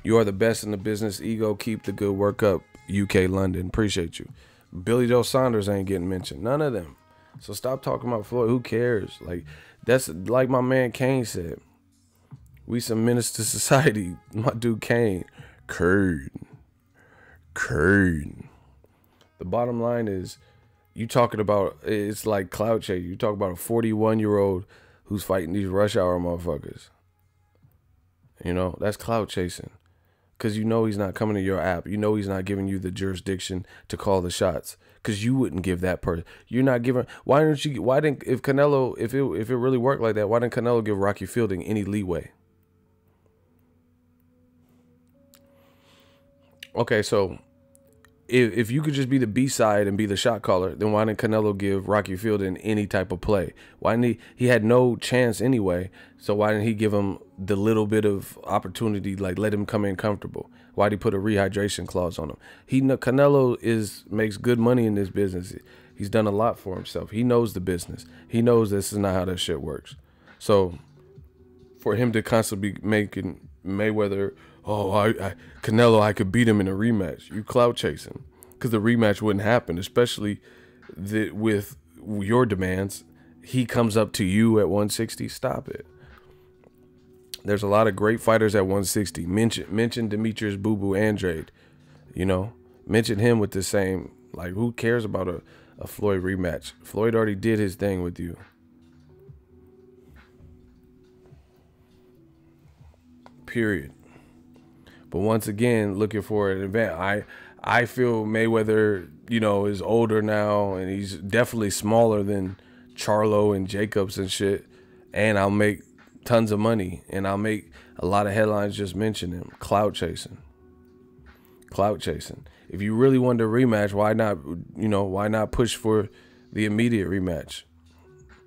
You are the best in the business. Ego, keep the good work up. UK, London, appreciate you. Billy Joe Saunders ain't getting mentioned. None of them. So stop talking about Floyd. Who cares? Like, that's like my man Kane said. We some menace to society. My dude Kane. Kern. The bottom line is, you talking about, it's like clout chase. You talk about a 41-year-old who's fighting these rush hour motherfuckers. You know, that's clout chasing. Because you know he's not coming to your app. You know he's not giving you the jurisdiction to call the shots. Because you wouldn't give that person. You're not giving. Why didn't, if Canelo, if it really worked like that, why didn't Canelo give Rocky Fielding any leeway? Okay, so if you could just be the B-side and be the shot caller, then why didn't Canelo give Rocky Fielding any type of play? Why didn't he had no chance anyway, so why didn't he give him the little bit of opportunity, like let him come in comfortable? Why'd he put a rehydration clause on him? Canelo makes good money in this business. He's done a lot for himself. He knows the business. He knows this is not how that shit works. So for him to constantly be making Mayweather, Canelo, I could beat him in a rematch. You clout chasing, because the rematch wouldn't happen, especially with your demands. He comes up to you at 160. Stop it. There's a lot of great fighters at 160. Mention Demetrius Boo Boo Andrade. You know, mention him with the same. Like, who cares about a Floyd rematch? Floyd already did his thing with you. Period. But once again, looking for an event. I feel Mayweather, you know, is older now, and he's definitely smaller than Charlo and Jacobs and shit. And I'll make tons of money, and I'll make a lot of headlines just mentioning him. Clout chasing. If you really wanted a rematch, why not push for the immediate rematch?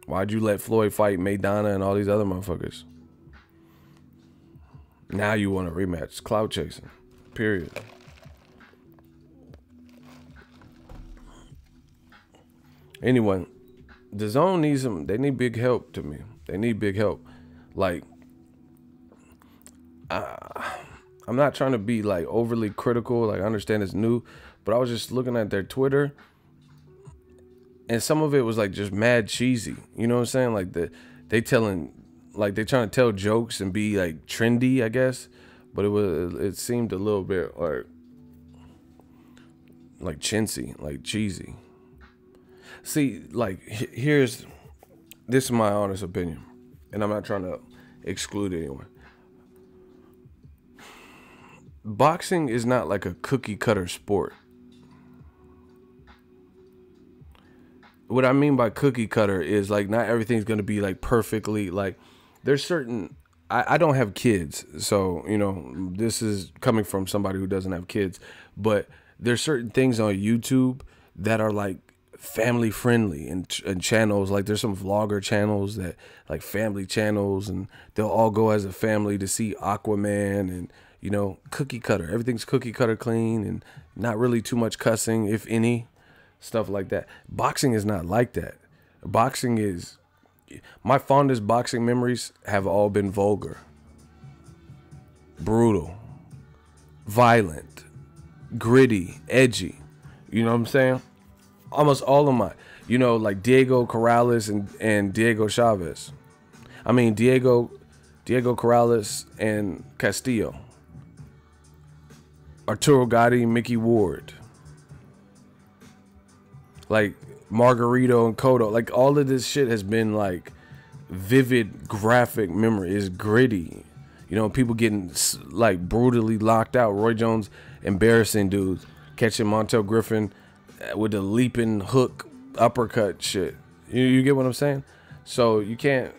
Why'd you let Floyd fight Maidana and all these other motherfuckers? Now you want a rematch. Clout chasing. Period. Anyway, Dazn needs them. They need big help to me. They need big help. Like, I'm not trying to be like overly critical. Like, I understand it's new, but I was just looking at their Twitter, and some of it was like just mad cheesy. You know what I'm saying? Like they trying to tell jokes and be like trendy, I guess. But it seemed a little bit like chintzy, like cheesy. See, like, this is my honest opinion, and I'm not trying to exclude anyone. Boxing is not like a cookie cutter sport. What I mean by cookie cutter is, like, not everything's going to be like perfectly, like, there's certain, I don't have kids, so, you know, this is coming from somebody who doesn't have kids, but there's certain things on YouTube that are like family friendly, and channels, like there's some vlogger channels that like family channels, and they'll all go as a family to see Aquaman, and, you know, cookie cutter, everything's cookie cutter clean, and not really too much cussing, if any. stuff like that. Boxing is not like that. Boxing is, my fondest boxing memories have all been vulgar, brutal, violent, gritty, edgy. You know what I'm saying? Almost all of my, you know, like Diego Corrales and Diego Chavez. I mean, Diego Corrales and Castillo. Arturo Gatti, Mickey Ward. Like Margarito and Cotto. Like all of this shit has been like vivid graphic memory. It's gritty. You know, people getting like brutally locked out. Roy Jones embarrassing dudes. Catching Montel Griffin with the leaping hook uppercut shit. You get what I'm saying? So you can't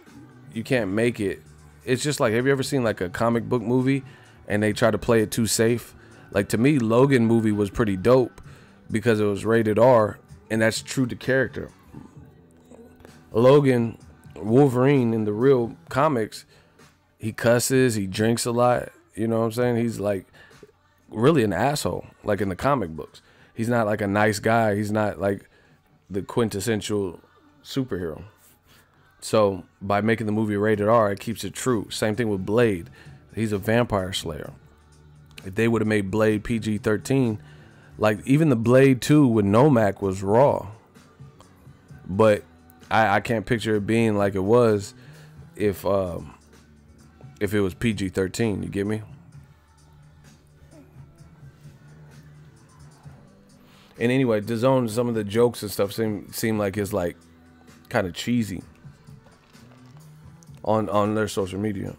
make it. It's just like, have you ever seen like a comic book movie and they try to play it too safe? Like, to me, Logan movie was pretty dope because it was rated R, and that's true to character. Logan, Wolverine in the real comics, he cusses, he drinks a lot. You know what I'm saying? He's like really an asshole, like in the comic books. He's not like a nice guy. He's not like the quintessential superhero. So by making the movie rated R, it keeps it true. Same thing with Blade. He's a vampire slayer. If they would have made Blade PG-13, like even the Blade 2 with Nomak was raw. But I can't picture it being like it was if it was PG-13. You get me? And anyway, Dazn, some of the jokes and stuff seem like it's like kind of cheesy on their social media.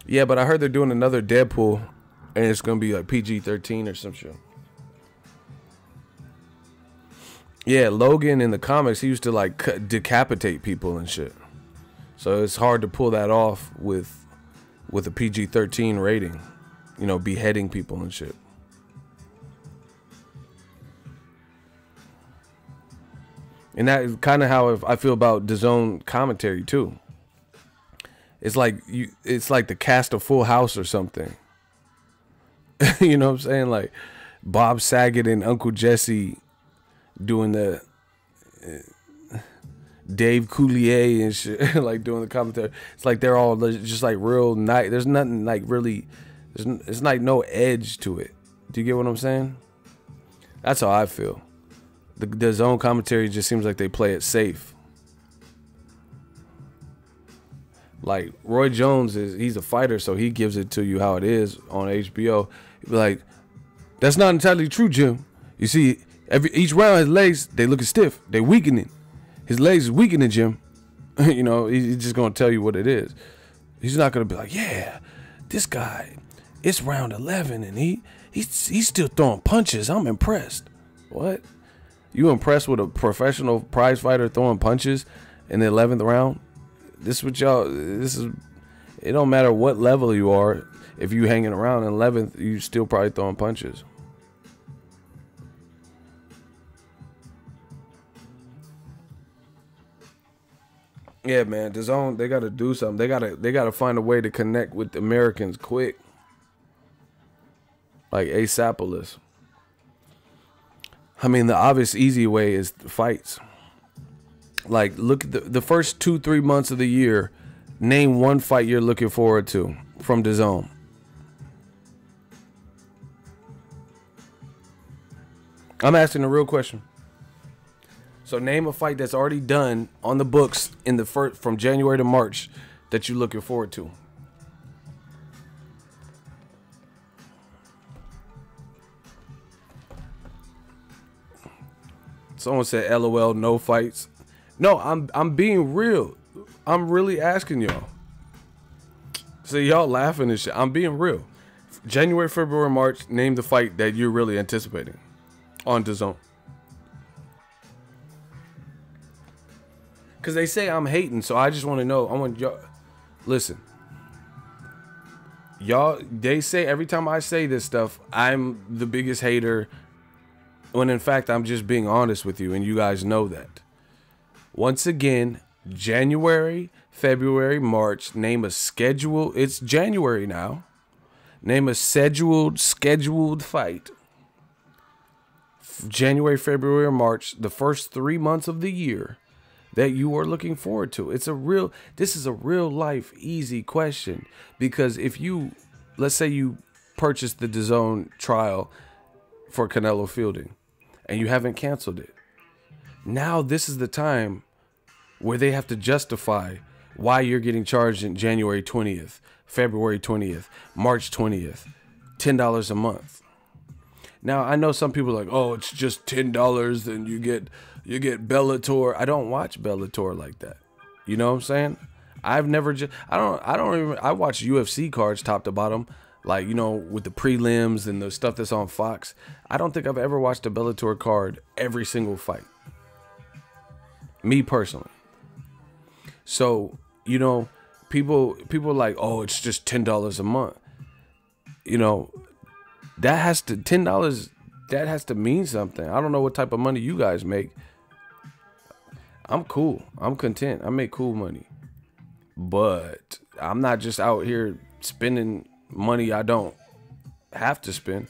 Yeah, but I heard they're doing another Deadpool, and it's gonna be like PG-13 or some shit. Yeah, Logan in the comics, he used to like decapitate people and shit. So it's hard to pull that off with a PG-13 rating. You know, beheading people and shit. And that's kind of how I feel about Dazn commentary too. It's like the cast of Full House or something. You know what I'm saying? Like Bob Saget and Uncle Jesse doing the Dave Coulier and shit, like doing the commentary. It's like they're all just like real nice. There's nothing like really. It's like no edge to it. Do you get what I'm saying? That's how I feel. The Dazn commentary just seems like they play it safe. Like Roy Jones he's a fighter, so he gives it to you how it is on HBO. He'd be like, that's not entirely true, Jim. You see, each round his legs, they looking stiff. They weakening. His legs is weakening, Jim. You know, he's just gonna tell you what it is. He's not gonna be like, yeah, this guy, it's round 11 and he's still throwing punches. I'm impressed. What? You impressed with a professional prize fighter throwing punches in the 11th round? This is it don't matter what level you are. If you hanging around in 11th, you still probably throwing punches. Yeah, man, Dazn, they gotta do something. They gotta find a way to connect with Americans quick. Like ASAPolis. I mean, the obvious easy way is fights. Like, look at the first 2-3 months of the year. Name one fight you're looking forward to from Dazn. I'm asking a real question. So name a fight that's already done on the books in the from January to March that you're looking forward to. Someone said LOL, no fights. No, I'm being real. I'm really asking y'all. So y'all laughing and shit. I'm being real. January, February, March, name the fight that you're really anticipating on Dazn. Because they say I'm hating, so I just want to know. I want y'all. Listen. Y'all, they say every time I say this stuff, I'm the biggest hater. When in fact, I'm just being honest with you, and you guys know that. Once again, January, February, March, name a schedule. It's January now. Name a scheduled fight January, February, or March, the first 3 months of the year that you are looking forward to? This is a real life easy question, because if you, let's say you purchased the DAZN trial for Canelo Fielding and you haven't canceled it. Now this is the time where they have to justify why you're getting charged in January 20th, February 20th, March 20th, $10 a month. Now, I know some people are like, oh, it's just $10 and you get Bellator. I don't watch Bellator like that. You know what I'm saying? I watch UFC cards top to bottom, like, you know, with the prelims and the stuff that's on Fox. I don't think I've ever watched a Bellator card every single fight. Me personally. So, you know, people are like, oh, it's just $10 a month. You know, $10, that has to mean something. I don't know what type of money you guys make. I'm cool. I'm content. I make cool money. But I'm not just out here spending money I don't have to spend.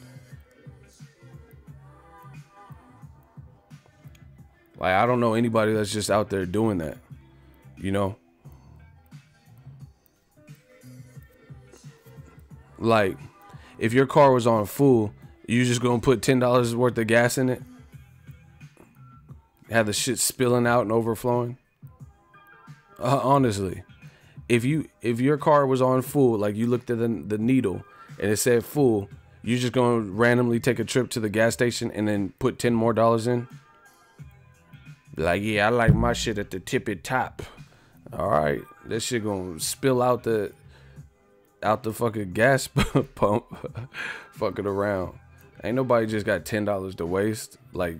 Like, I don't know anybody that's just out there doing that, you know? Like, if your car was on full, you just gonna put $10 worth of gas in it? Have the shit spilling out and overflowing? Honestly, if your car was on full, like you looked at the needle and it said full, you just gonna randomly take a trip to the gas station and then put $10 more in? Like, yeah, I like my shit at the tippy top. All right, that shit gonna spill out the fucking gas pump, fucking around. Ain't nobody just got $10 to waste. Like,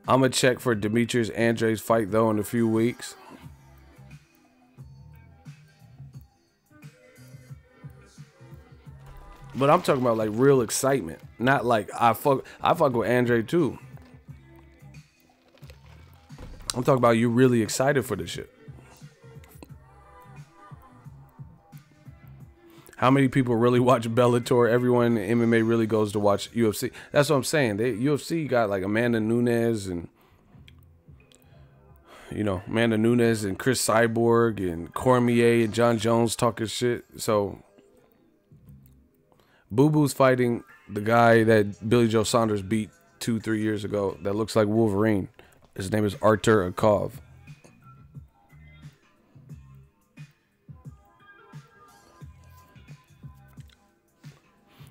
I'm gonna check for Demetrius Andre's fight though in a few weeks. But I'm talking about like real excitement, not like I fuck with Andre too. I'm talking about you really excited for this shit. How many people really watch Bellator? Everyone in MMA really goes to watch UFC. That's what I'm saying. UFC got like Amanda Nunes and, you know, Amanda Nunes and Chris Cyborg and Cormier and John Jones talking shit. So Boo Boo's fighting the guy that Billy Joe Saunders beat 2-3 years ago that looks like Wolverine. His name is Artur Akov.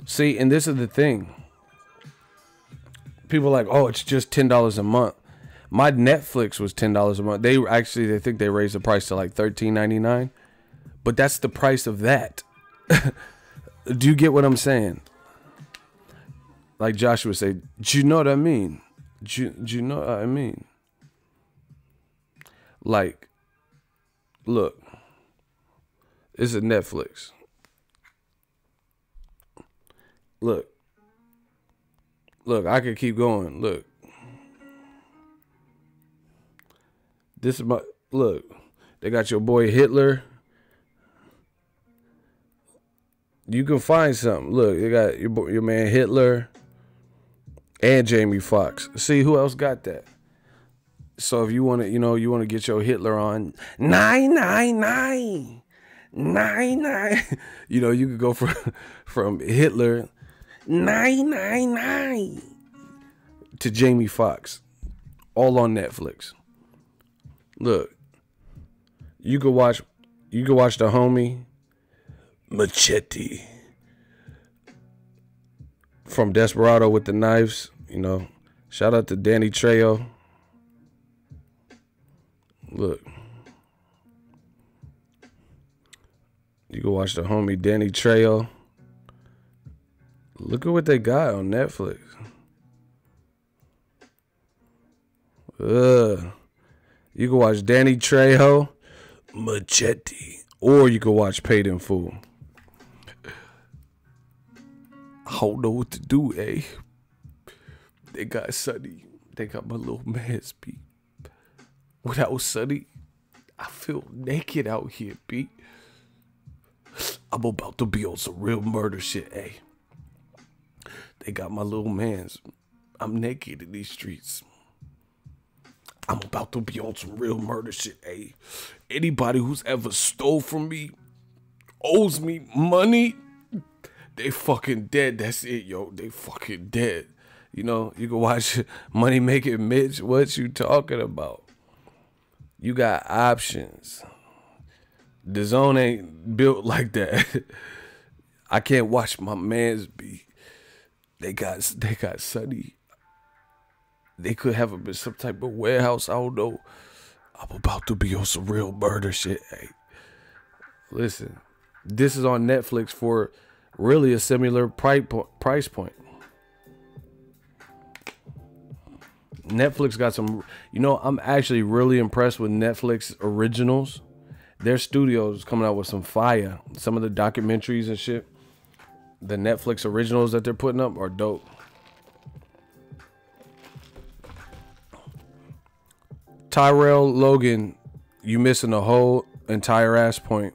See, and this is the thing. People are like, oh, it's just $10 a month. My Netflix was $10 a month. They think they raised the price to like $13.99. But that's the price of that. Do you get what I'm saying? Like Joshua say, do you know what I mean? Do you know what I mean? Like, look, this is Netflix. Look, I could keep going. Look, this is look, they got your boy Hitler. You can find something. Look, they got your man Hitler and Jamie Foxx. See who else got that? So if you want to, you want to get your Hitler on 999, you could go from Hitler 999 to Jamie Foxx, all on Netflix. Look, you could watch the homie Machete from Desperado with the Knives. Shout out to Danny Trejo. Look, you can watch the homie Danny Trejo. Look at what they got on Netflix. You can watch Danny Trejo, Machete, or you can watch Paid in Full. I don't know what to do, eh? They got Sonny. They got my little man speak. Without Sonny, I feel naked out here, B. I'm about to be on some real murder shit, hey. They got my little mans. I'm naked in these streets. I'm about to be on some real murder shit, hey. Anybody who's ever stole from me, owes me money, they fucking dead. That's it, yo. They fucking dead. You know, you can watch Money Making Mitch. What you talking about? You got options. Dazn ain't built like that. I can't watch my mans be. They got Sonny. They could have him in some type of warehouse. I don't know. I'm about to be on some real murder shit. Hey, listen, this is on Netflix for really a similar price point. Netflix got some, you know, I'm actually really impressed with Netflix originals. Their studios coming out with some fire. Some of the documentaries and shit, the Netflix originals that they're putting up are dope. Tyrell Logan, you missing the whole entire ass point.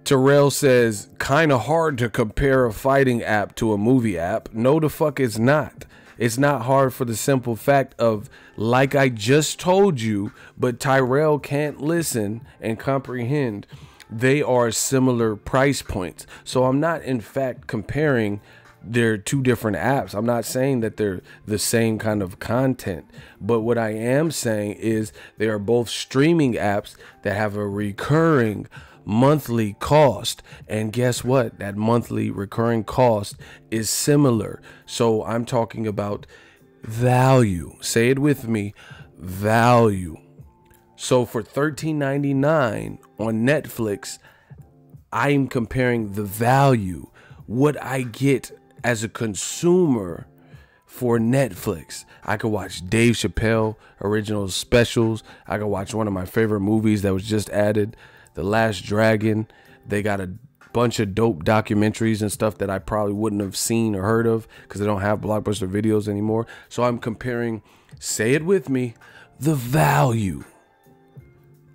Terrell says, kind of hard to compare a fighting app to a movie app. No, the fuck it's not. It's not hard for the simple fact of, like I just told you, but Tyrell can't listen and comprehend. They are similar price points. So I'm not, in fact, comparing their two different apps. I'm not saying that they're the same kind of content. But what I am saying is they are both streaming apps that have a recurring monthly cost, and guess what? That monthly recurring cost is similar. So I'm talking about value. Say it with me, value. So for $13.99 on Netflix, I'm comparing the value, what I get as a consumer for Netflix. I could watch Dave Chappelle original specials. I could watch one of my favorite movies that was just added, The Last Dragon. They got a bunch of dope documentaries and stuff that I probably wouldn't have seen or heard of because they don't have Blockbuster videos anymore. So I'm comparing, say it with me, the value.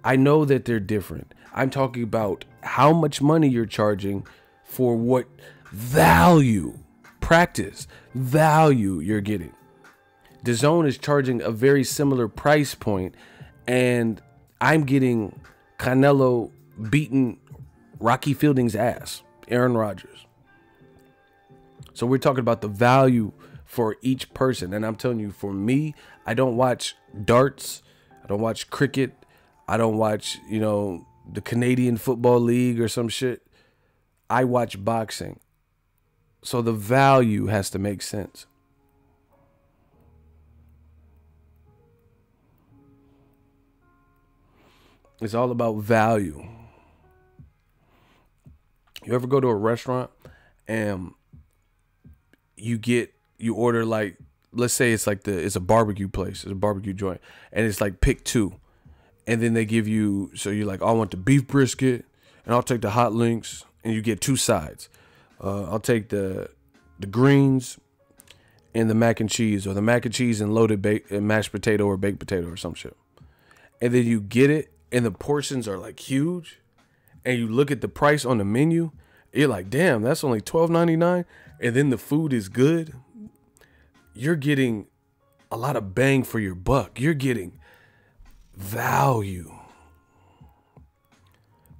I know that they're different. I'm talking about how much money you're charging for what value, practice, value you're getting. DAZN is charging a very similar price point, and I'm getting Canelo beating Rocky Fielding's ass, Aaron Rodgers. So we're talking about the value for each person. And I'm telling you, for me, I don't watch darts. I don't watch cricket. I don't watch, you know, the Canadian Football League or some shit. I watch boxing. So the value has to make sense. It's all about value. You ever go to a restaurant and you order, like, let's say it's like it's a barbecue place, it's a barbecue joint, and it's like pick two. And then they give you, so you're like, oh, I want the beef brisket, and I'll take the hot links, and you get two sides. I'll take the greens and the mac and cheese, or the mac and cheese and loaded mashed potato or baked potato or some shit. And then you get it, and the portions are like huge, and you look at the price on the menu, you're like, damn, that's only $12.99, and then the food is good. You're getting a lot of bang for your buck. You're getting value.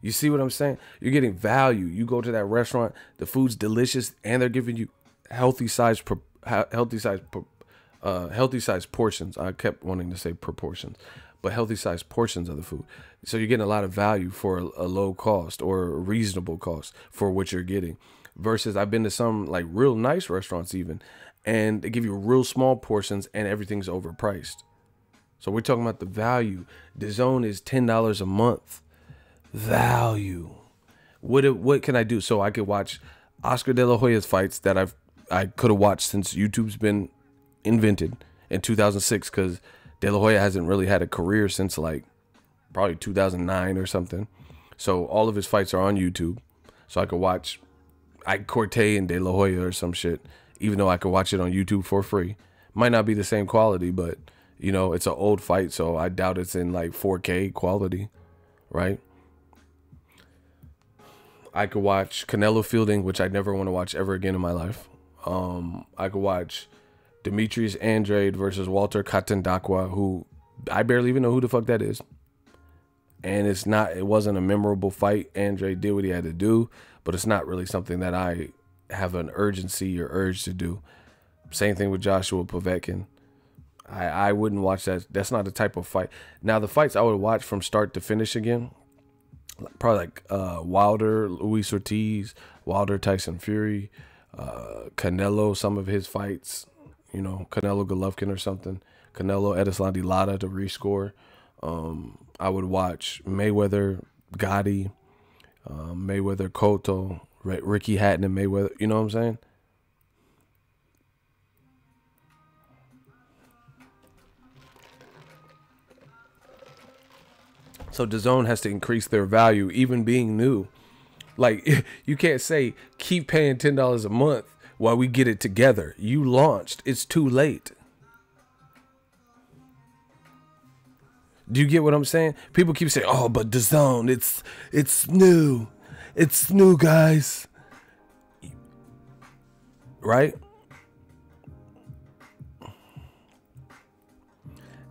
You see what I'm saying? You're getting value. You go to that restaurant, the food's delicious, and they're giving you healthy size portions. I kept wanting to say proportions, but healthy size portions of the food. So you're getting a lot of value for a low cost or a reasonable cost for what you're getting. Versus I've been to some like real nice restaurants even, and they give you real small portions and everything's overpriced. So we're talking about the value. DAZN is $10 a month. Value. What can I do? So I could watch Oscar De La Hoya's fights that I could have watched since YouTube's been invented in 2006, because De La Hoya hasn't really had a career since like probably 2009 or something. So all of his fights are on YouTube. So I could watch Ike Corte and De La Hoya or some shit, even though I could watch it on YouTube for free. Might not be the same quality, but you know, it's an old fight, so I doubt it's in like 4K quality, right? I could watch Canelo Fielding, which I never want to watch ever again in my life. I could watch Demetrius Andrade versus Walter Katandakwa, who I barely even know who the fuck that is. And it wasn't a memorable fight. Andrade did what he had to do, but it's not really something that I have an urgency or urge to do. Same thing with Joshua Povetkin. I wouldn't watch that. That's not the type of fight. Now, the fights I would watch from start to finish again, probably like Wilder, Luis Ortiz, Wilder, Tyson Fury, Canelo, some of his fights, you know, Canelo Golovkin or something, Canelo Edeslandi Lara to rescore. I would watch Mayweather, Gotti, Mayweather, Cotto, Ricky Hatton and Mayweather, you know what I'm saying? So DAZN has to increase their value, even being new. Like, you can't say, keep paying $10 a month while we get it together. You launched. It's too late. Do you get what I'm saying? People keep saying, oh, but DAZN, it's new. It's new, guys. Right?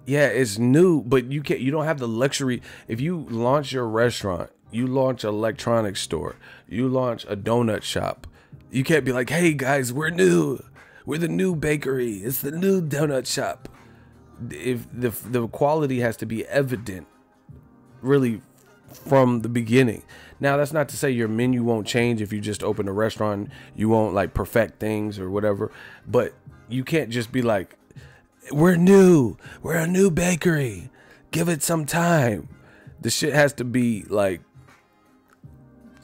Yeah, it's new, but you don't have the luxury. If you launch your restaurant, you launch an electronics store, you launch a donut shop, you can't be like, hey guys, we're new. We're the new bakery. It's the new donut shop. If the quality has to be evident really from the beginning. Now, that's not to say your menu won't change if you just open a restaurant. You won't like perfect things or whatever, but you can't just be like, we're new. We're a new bakery. Give it some time. The shit has to be like,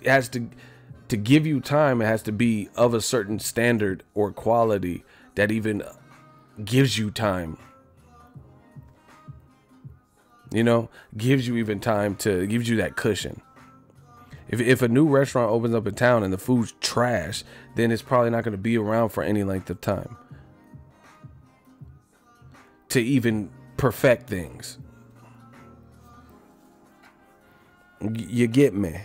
it has to give you time. It has to be of a certain standard or quality that even gives you time. You know, gives you even time to, gives you that cushion. If a new restaurant opens up in town and the food's trash, then it's probably not going to be around for any length of time to even perfect things. You get me?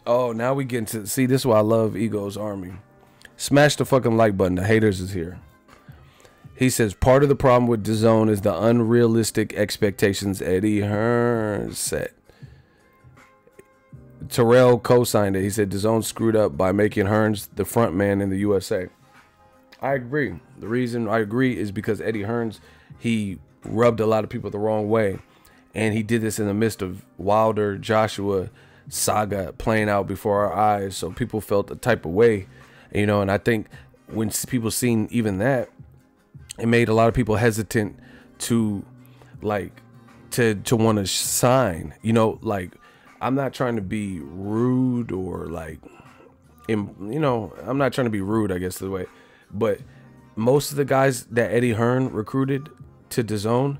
Oh, now we get into, see, this is why I love Ego's Army. Smash the fucking like button. The haters is here. He says, part of the problem with DAZN is the unrealistic expectations Eddie Hearn set. Terrell co-signed it. He said DAZN screwed up by making Hearns the front man in the USA. I agree. The reason I agree is because Eddie Hearns, he rubbed a lot of people the wrong way. And he did this in the midst of Wilder, Joshua saga playing out before our eyes. So people felt a type of way, you know, and I think when people seen even that, it made a lot of people hesitant to like, to want to sign, you know, like, I'm not trying to be rude or like, you know, I'm not trying to be rude, I guess the way. But most of the guys that Eddie Hearn recruited to DAZN,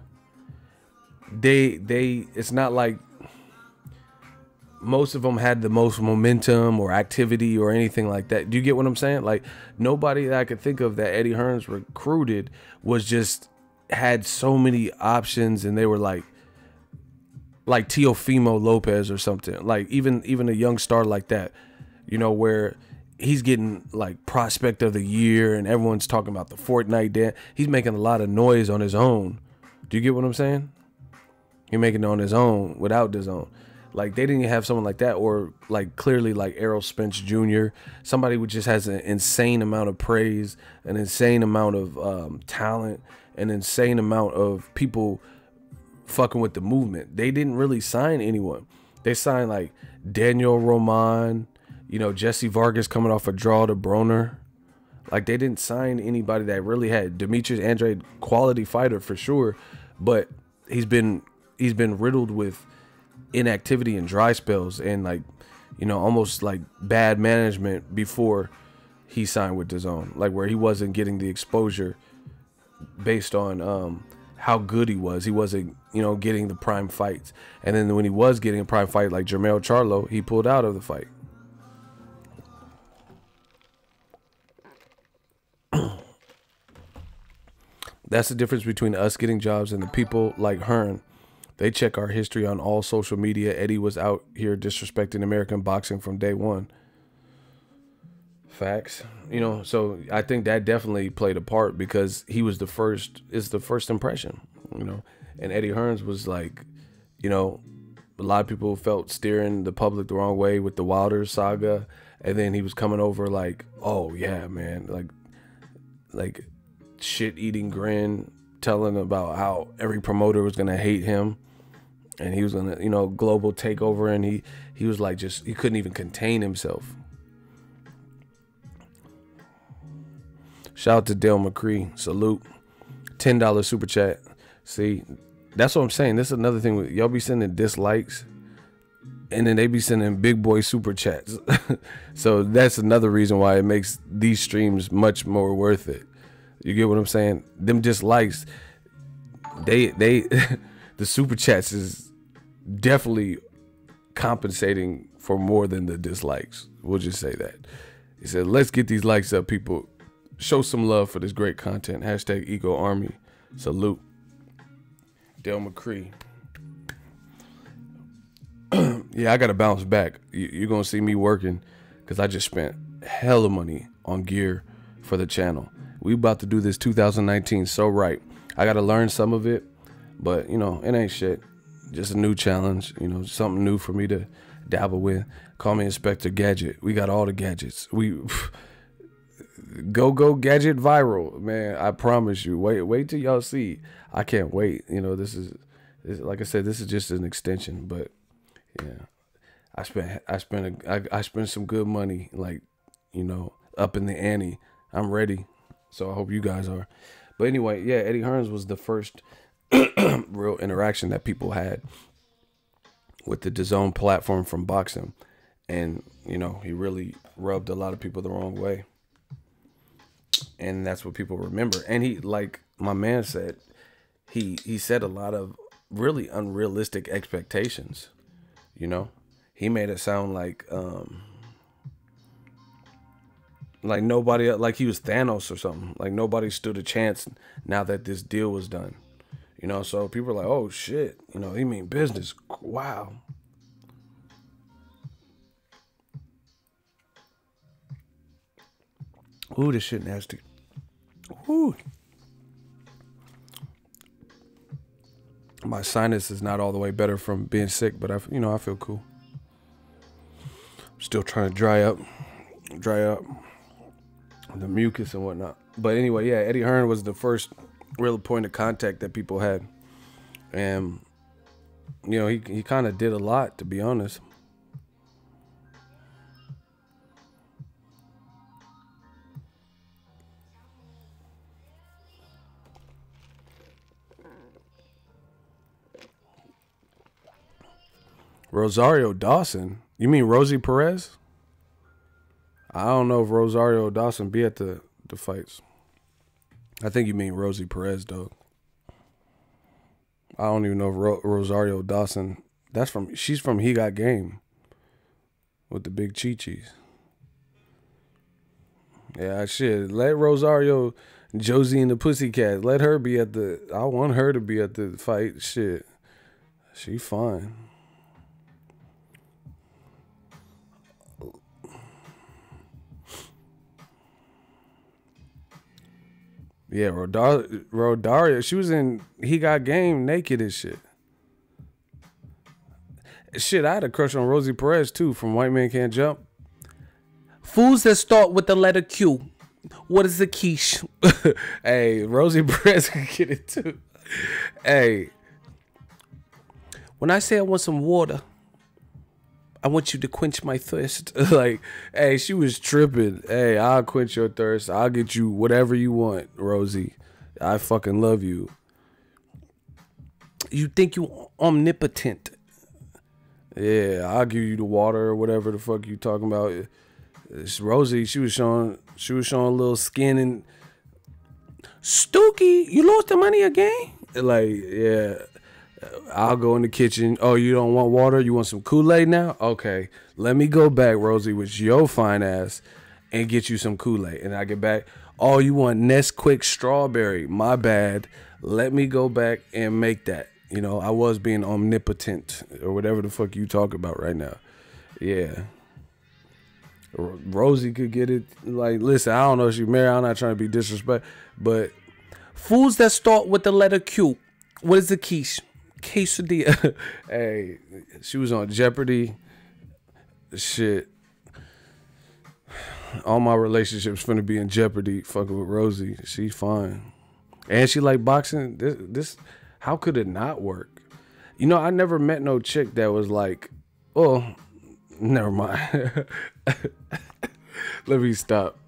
it's not like most of them had the most momentum or activity or anything like that. Do you get what I'm saying? Like, nobody that I could think of that Eddie Hearns recruited was just had so many options, and they were like Teofimo Lopez or something. Like even a young star like that, you know, where he's getting like prospect of the year and everyone's talking about the Fortnite dance. He's making a lot of noise on his own. Do you get what I'm saying? He's making it on his own without DAZN. Like, they didn't have someone like that, or like clearly like Errol Spence Jr., somebody who just has an insane amount of praise, an insane amount of talent, an insane amount of people fucking with the movement. They didn't really sign anyone. They signed like Daniel Roman, you know, Jesse Vargas coming off a draw to Broner. Like, they didn't sign anybody that really had Demetrius Andrade, quality fighter for sure, but he's been riddled with inactivity and dry spells and, like, you know, almost like bad management before he signed with DAZN, like where he wasn't getting the exposure based on how good he was. He wasn't, you know, getting the prime fights, and then when he was getting a prime fight like Jermell Charlo, he pulled out of the fight. That's the difference between us getting jobs and the people like Hearn. They check our history on all social media. Eddie was out here disrespecting American boxing from day one. Facts. You know, so I think that definitely played a part because he was the first impression, you know. And Eddie Hearns was like, you know, a lot of people felt steering the public the wrong way with the Wilder saga. And then he was coming over like, oh yeah, man, like shit-eating grin, telling about how every promoter was gonna hate him, and he was gonna, you know, global takeover, and he was like, just, he couldn't even contain himself. Shout out to Dale McCree, salute. $10 super chat. See, that's what I'm saying. This is another thing. Y'all be sending dislikes, and then they be sending big boy super chats. So that's another reason why it makes these streams much more worth it. You get what I'm saying? Them dislikes, they the super chats is definitely compensating for more than the dislikes. We'll just say that. He said, let's get these likes up, people. Show some love for this great content. Hashtag Ego Army. Salute. Dale McCree. Yeah, I got to bounce back. You're going to see me working because I just spent hella money on gear for the channel. We about to do this 2019 so right. I got to learn some of it, but, you know, it ain't shit. Just a new challenge, you know, something new for me to dabble with. Call me Inspector Gadget. We got all the gadgets. We go gadget viral, man. I promise you. Wait till y'all see. I can't wait. You know, this is like I said, this is just an extension, but yeah, I spent some good money, like, you know, up in the ante. I'm ready. So I hope you guys are. But anyway, yeah, Eddie Hearns was the first real interaction that people had with the Dazn platform from boxing. And, you know, he really rubbed a lot of people the wrong way. And that's what people remember. And he, like my man said, he set a lot of really unrealistic expectations. You know, he made it sound like nobody, like he was Thanos or something. Like nobody stood a chance now that this deal was done. You know, so people are like, oh shit, you know, he mean business. Wow. Ooh, this shit nasty. Ooh. My sinus is not all the way better from being sick, but I feel cool. I'm still trying to dry up the mucus and whatnot. But anyway, yeah, Eddie Hearn was the first real point of contact that people had. And, you know, he kind of did a lot, to be honest. Rosario Dawson? You mean Rosie Perez? I don't know if Rosario Dawson be at the fights. I think you mean Rosie Perez, dog. I don't even know if Rosario Dawson. She's from He Got Game with the big chi-chis. Yeah, shit. Let Rosario, Josie and the Pussycat, let her be at the. I want her to be at the fight. Shit, she fine. Yeah, Rodaria, she was in He Got Game naked and shit. Shit, I had a crush on Rosie Perez too from White Man Can't Jump. Foods that start with the letter Q. What is a quiche? Hey, Rosie Perez can get it too. Hey, when I say I want some water, I want you to quench my thirst. Like, hey, she was tripping. Hey, I'll quench your thirst. I'll get you whatever you want, Rosie. I fucking love you. You think you omnipotent. Yeah, I'll give you the water or whatever the fuck you talking about. It's Rosie, she was showing a little skin and Stookie, you lost the money again? Like, yeah. I'll go in the kitchen. Oh, you don't want water? You want some Kool-Aid now? Okay, let me go back, Rosie, with your fine ass and get you some Kool-Aid. And I get back. Oh, you want Nesquik strawberry? My bad. Let me go back and make that. You know, I was being omnipotent or whatever the fuck you talk about right now. Yeah. Rosie could get it. Like, listen, I don't know if she's married. I'm not trying to be disrespectful, but foods that start with the letter Q. What is the quiche? Quesadilla. Hey, she was on Jeopardy. Shit. All my relationships finna be in jeopardy fucking with Rosie. She's fine. And she like boxing. This how could it not work? You know, I never met no chick that was like, oh, never mind. Let me stop.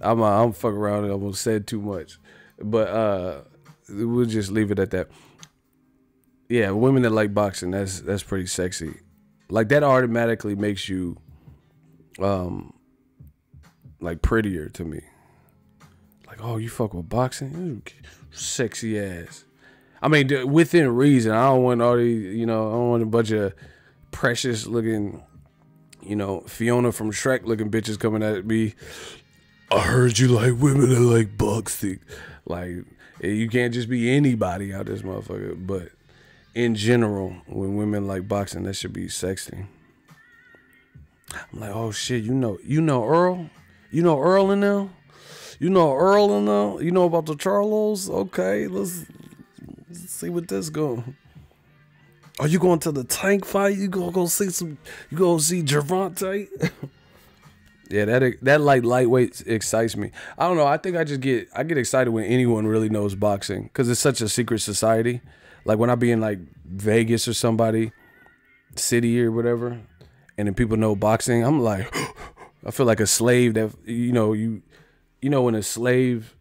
I'm fucking around and almost said too much. But we'll just leave it at that. Yeah, women that like boxing, that's pretty sexy. Like that automatically makes you like prettier to me. Like, oh, you fuck with boxing? Sexy ass. I mean, within reason. I don't want all these, you know, I don't want a bunch of precious looking, you know, Fiona from Shrek looking bitches coming at me. I heard you like women that like boxing. Like, you can't just be anybody out this motherfucker. But in general, when women like boxing, that should be sexy. I'm like, oh shit, you know Earl? You know Earl in there? You know Earl in there? You know about the Charlos? Okay, let's see what this going. Are you going to the tank fight? You gonna go see Gervonta? Yeah, that like lightweight excites me. I don't know. I think I get excited when anyone really knows boxing because it's such a secret society. Like when I be in like Vegas or somebody city or whatever, and then people know boxing, I'm like, I feel like a slave that you know when a slave,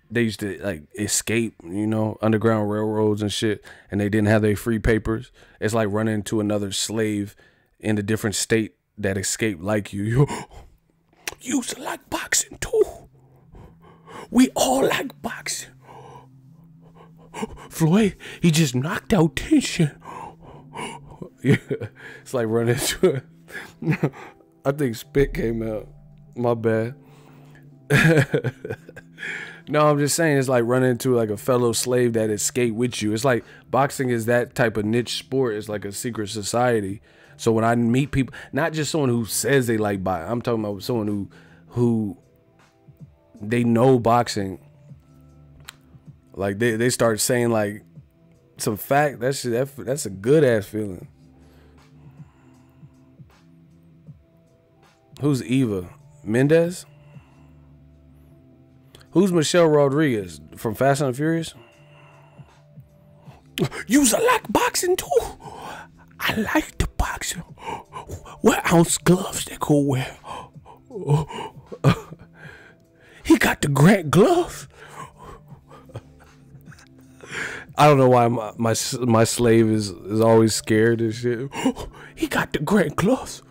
they used to like escape, you know, underground railroads and shit, and they didn't have their free papers. It's like running into another slave in a different state that escaped like you. You used to like boxing too. We all like boxing. Floyd, he just knocked out tension. Yeah, it's like running into it. I think spit came out. My bad. No, I'm just saying it's like running into like a fellow slave that escaped with you. It's like boxing is that type of niche sport. It's like a secret society. So when I meet people, not just someone who says they like boxing, I'm talking about someone who they know boxing. Like they start saying like some fact. That's a good ass feeling. Who's Eva Mendes? Who's Michelle Rodriguez from Fast and the Furious? You's like boxing too. I like the boxing. What ounce gloves they could wear? He got the Grant gloves. I don't know why my slave is always scared and shit. He got the Grant gloves.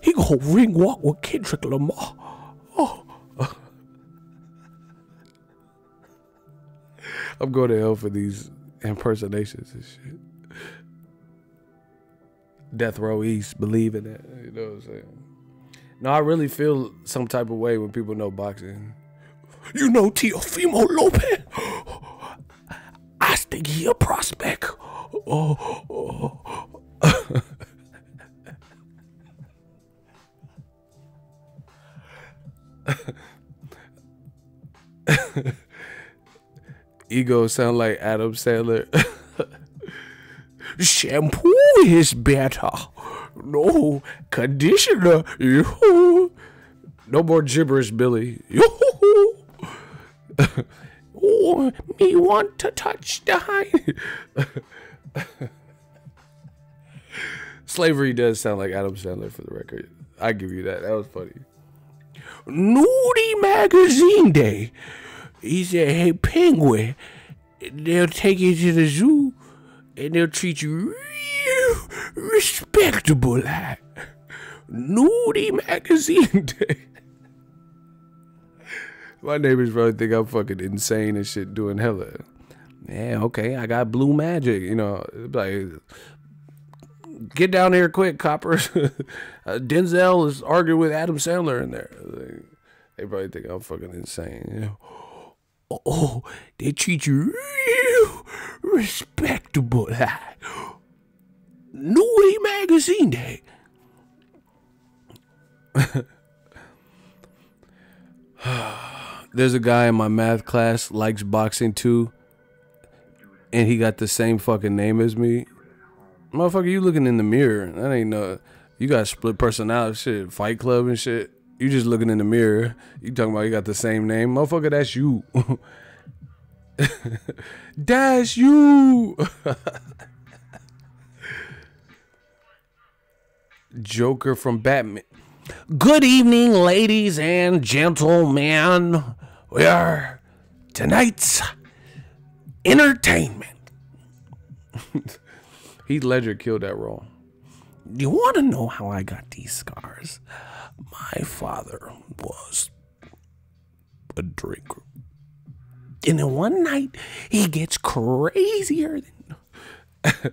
He gonna ring walk with Kendrick Lamar. Oh. I'm going to hell for these impersonations and shit. Death Row East, believe in it. You know what I'm saying? No, I really feel some type of way when people know boxing. You know Teofimo Lopez? I think he a prospect. Oh. Ego sound like Adam Sandler. Shampoo is better. No conditioner. No more gibberish, Billy. Oh, me want to touch the hind. Slavery does sound like Adam Sandler, for the record. I give you that. That was funny. Nudie Magazine Day. He said, hey, penguin, they'll take you to the zoo and they'll treat you real respectable like Nudie Magazine Day. My neighbors probably think I'm fucking insane and shit doing hella. Yeah, okay, I got blue magic, you know. Like, get down here quick, coppers. Denzel is arguing with Adam Sandler in there. Like, They probably think I'm fucking insane. You know? Oh, they treat you real respectable. New magazine day. There's a guy in my math class likes boxing too, and he got the same fucking name as me. Motherfucker, you looking in the mirror? That ain't no. You got split personality shit, Fight Club and shit. You just looking in the mirror. You talking about you got the same name, motherfucker? That's you. That's you. Joker from Batman. Good evening, ladies and gentlemen. We are tonight's entertainment. Heath Ledger killed that role. You want to know how I got these scars? My father was a drinker. And then one night, he gets crazier than...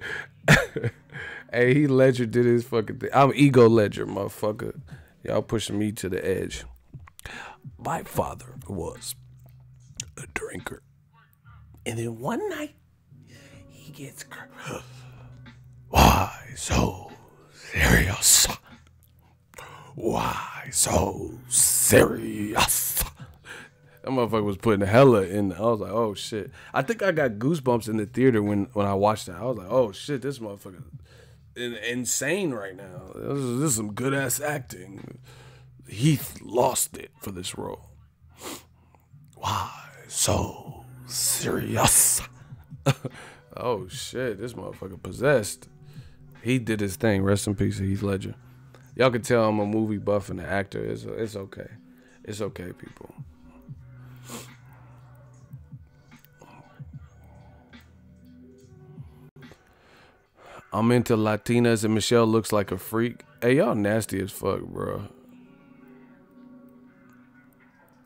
Hey, Heath Ledger did his fucking thing. I'm Ego Ledger, motherfucker. Y'all pushing me to the edge. My father was a drinker. And then one night, he gets... Why so serious? Why so serious? That motherfucker was putting hella in. I was like, oh shit. I think I got goosebumps in the theater when I watched that. I was like, oh shit, this motherfucker insane right now. This is some good ass acting. Heath lost it for this role. Why so serious? Oh shit, this motherfucker possessed. He did his thing. Rest in peace, Heath Ledger. Y'all can tell I'm a movie buff and an actor. It's okay. It's okay, people. I'm into Latinas and Michelle looks like a freak. Hey, y'all nasty as fuck, bro.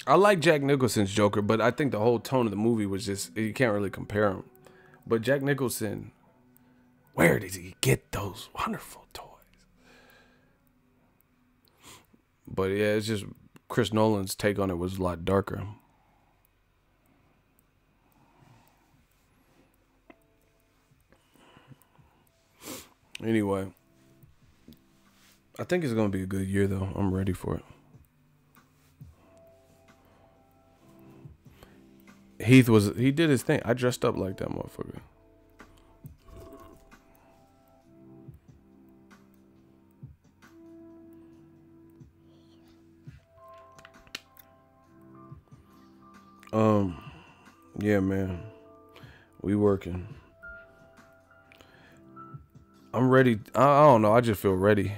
I like Jack Nicholson's Joker, but I think the whole tone of the movie was just, you can't really compare them. But Jack Nicholson, where did he get those wonderful toys? But yeah, it's just Chris Nolan's take on it was a lot darker. Anyway, I think it's going to be a good year, though. I'm ready for it. He did his thing. I dressed up like that motherfucker. Yeah, man. We working. I'm ready. I don't know. I just feel ready.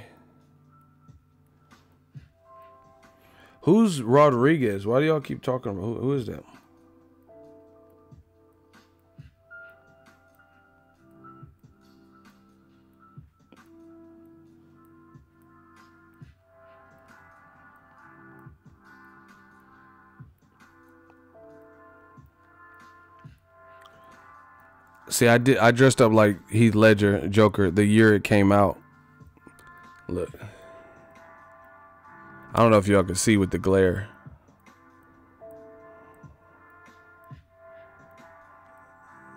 Who's Rodriguez? Why do y'all keep talking about who is that? See, I dressed up like Heath Ledger, Joker, the year it came out. Look. I don't know if y'all can see with the glare.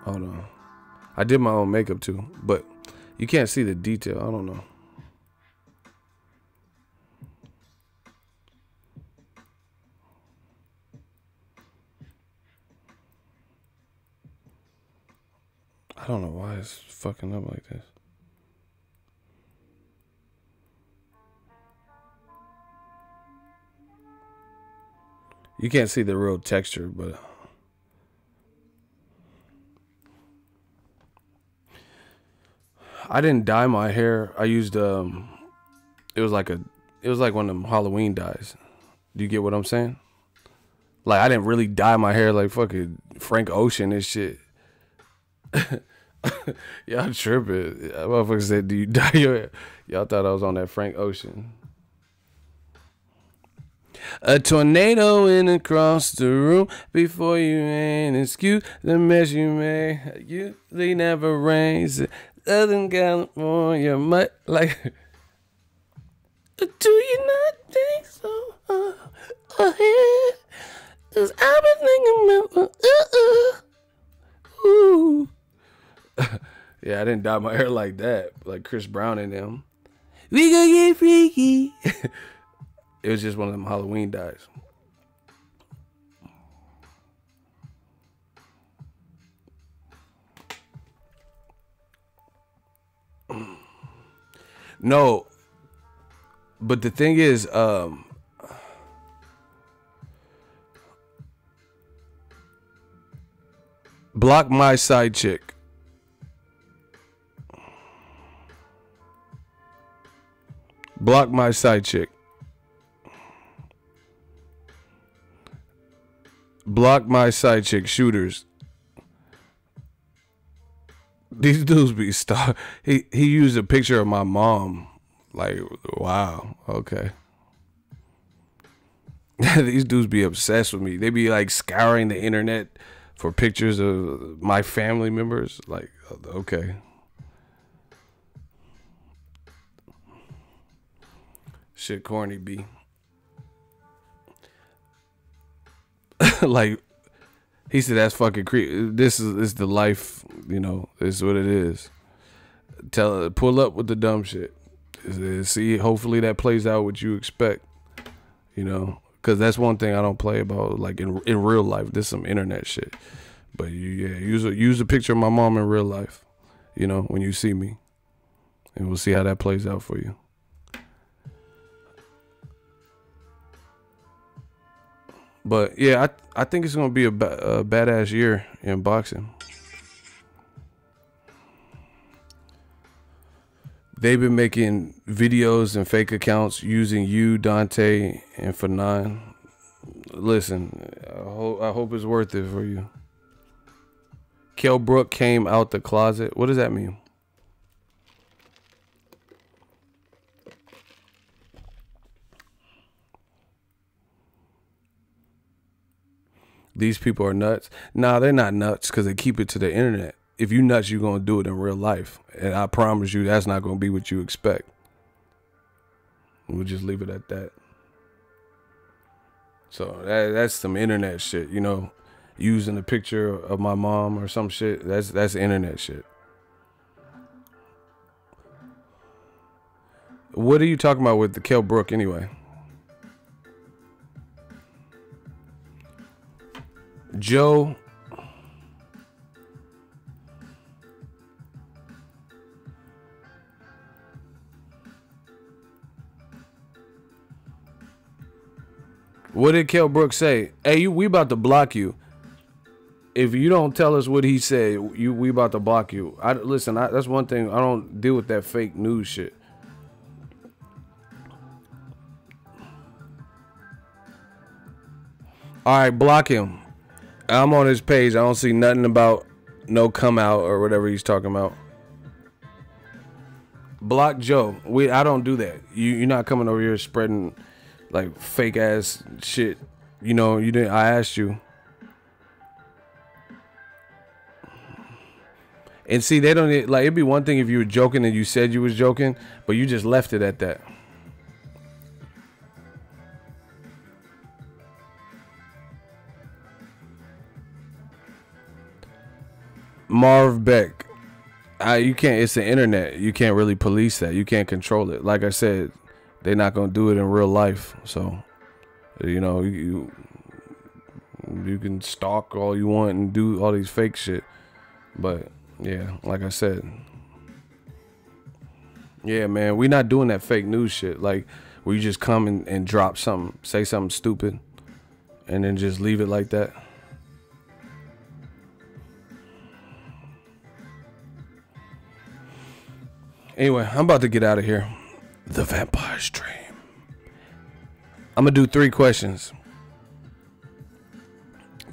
Hold on. I did my own makeup too, but you can't see the detail. I don't know. I don't know why it's fucking up like this. You can't see the real texture, but I didn't dye my hair. I used it was like one of them Halloween dyes. Do you get what I'm saying? Like I didn't really dye my hair like fucking Frank Ocean and shit. Y'all tripping. Motherfucker said, do you dye your hair? Y'all thought I was on that Frank Ocean. A tornado in across the room before you ain't excuse the mess you made. Usually never rains. Southern California, like Do you not think so? Ahead. 'Cause I've been thinking about ooh. Yeah, I didn't dye my hair like that, like Chris Brown and them. We gonna get freaky. It was just one of them Halloween dyes. No, but the thing is, block my side chick. Block my side chick. Block my side chick shooters. These dudes be star. He used a picture of my mom. Like, wow, okay. These dudes be obsessed with me. They be like scouring the internet for pictures of my family members. Like, okay. Shit corny, B. Like, he said that's fucking creepy. This is the life, you know. This is what it is. Pull up with the dumb shit. See, hopefully that plays out what you expect, you know, because that's one thing I don't play about, like in real life. This is some internet shit, but use a picture of my mom in real life, you know, when you see me, and we'll see how that plays out for you. But yeah, I think it's gonna be a badass year in boxing. They've been making videos and fake accounts using you, Dante, and Fanon. Listen, I hope it's worth it for you. Kell Brook came out the closet. What does that mean? These people are nuts. Nah, they're not nuts because they keep it to the internet. If you nuts, you're going to do it in real life. And I promise you that's not going to be what you expect. We'll just leave it at that. So that's some internet shit, you know. Using a picture of my mom or some shit. That's internet shit. What are you talking about with the Kell Brook anyway? Joe. What did Kell Brook say? Hey, we about to block you. If you don't tell us what he said, we about to block you. Listen, that's one thing. I don't deal with that fake news shit. All right, block him. I'm on his page. I don't see nothing about no come out or whatever he's talking about. Block Joe. I don't do that. You're not coming over here spreading like fake ass shit. You know, you didn't. I asked you. And see, they don't like. It'd be one thing if you were joking and you said you was joking, but you just left it at that. Marv Beck. You can't. It's the internet. You can't really police that. You can't control it. Like I said, they're not gonna do it in real life. So, you know, you can stalk all you want and do all these fake shit. But yeah, like I said, yeah, man, we not doing that fake news shit. Like where you just come and drop something, say something stupid, and then just leave it like that. Anyway, I'm about to get out of here. The Vampire's Dream. I'm going to do 3 questions.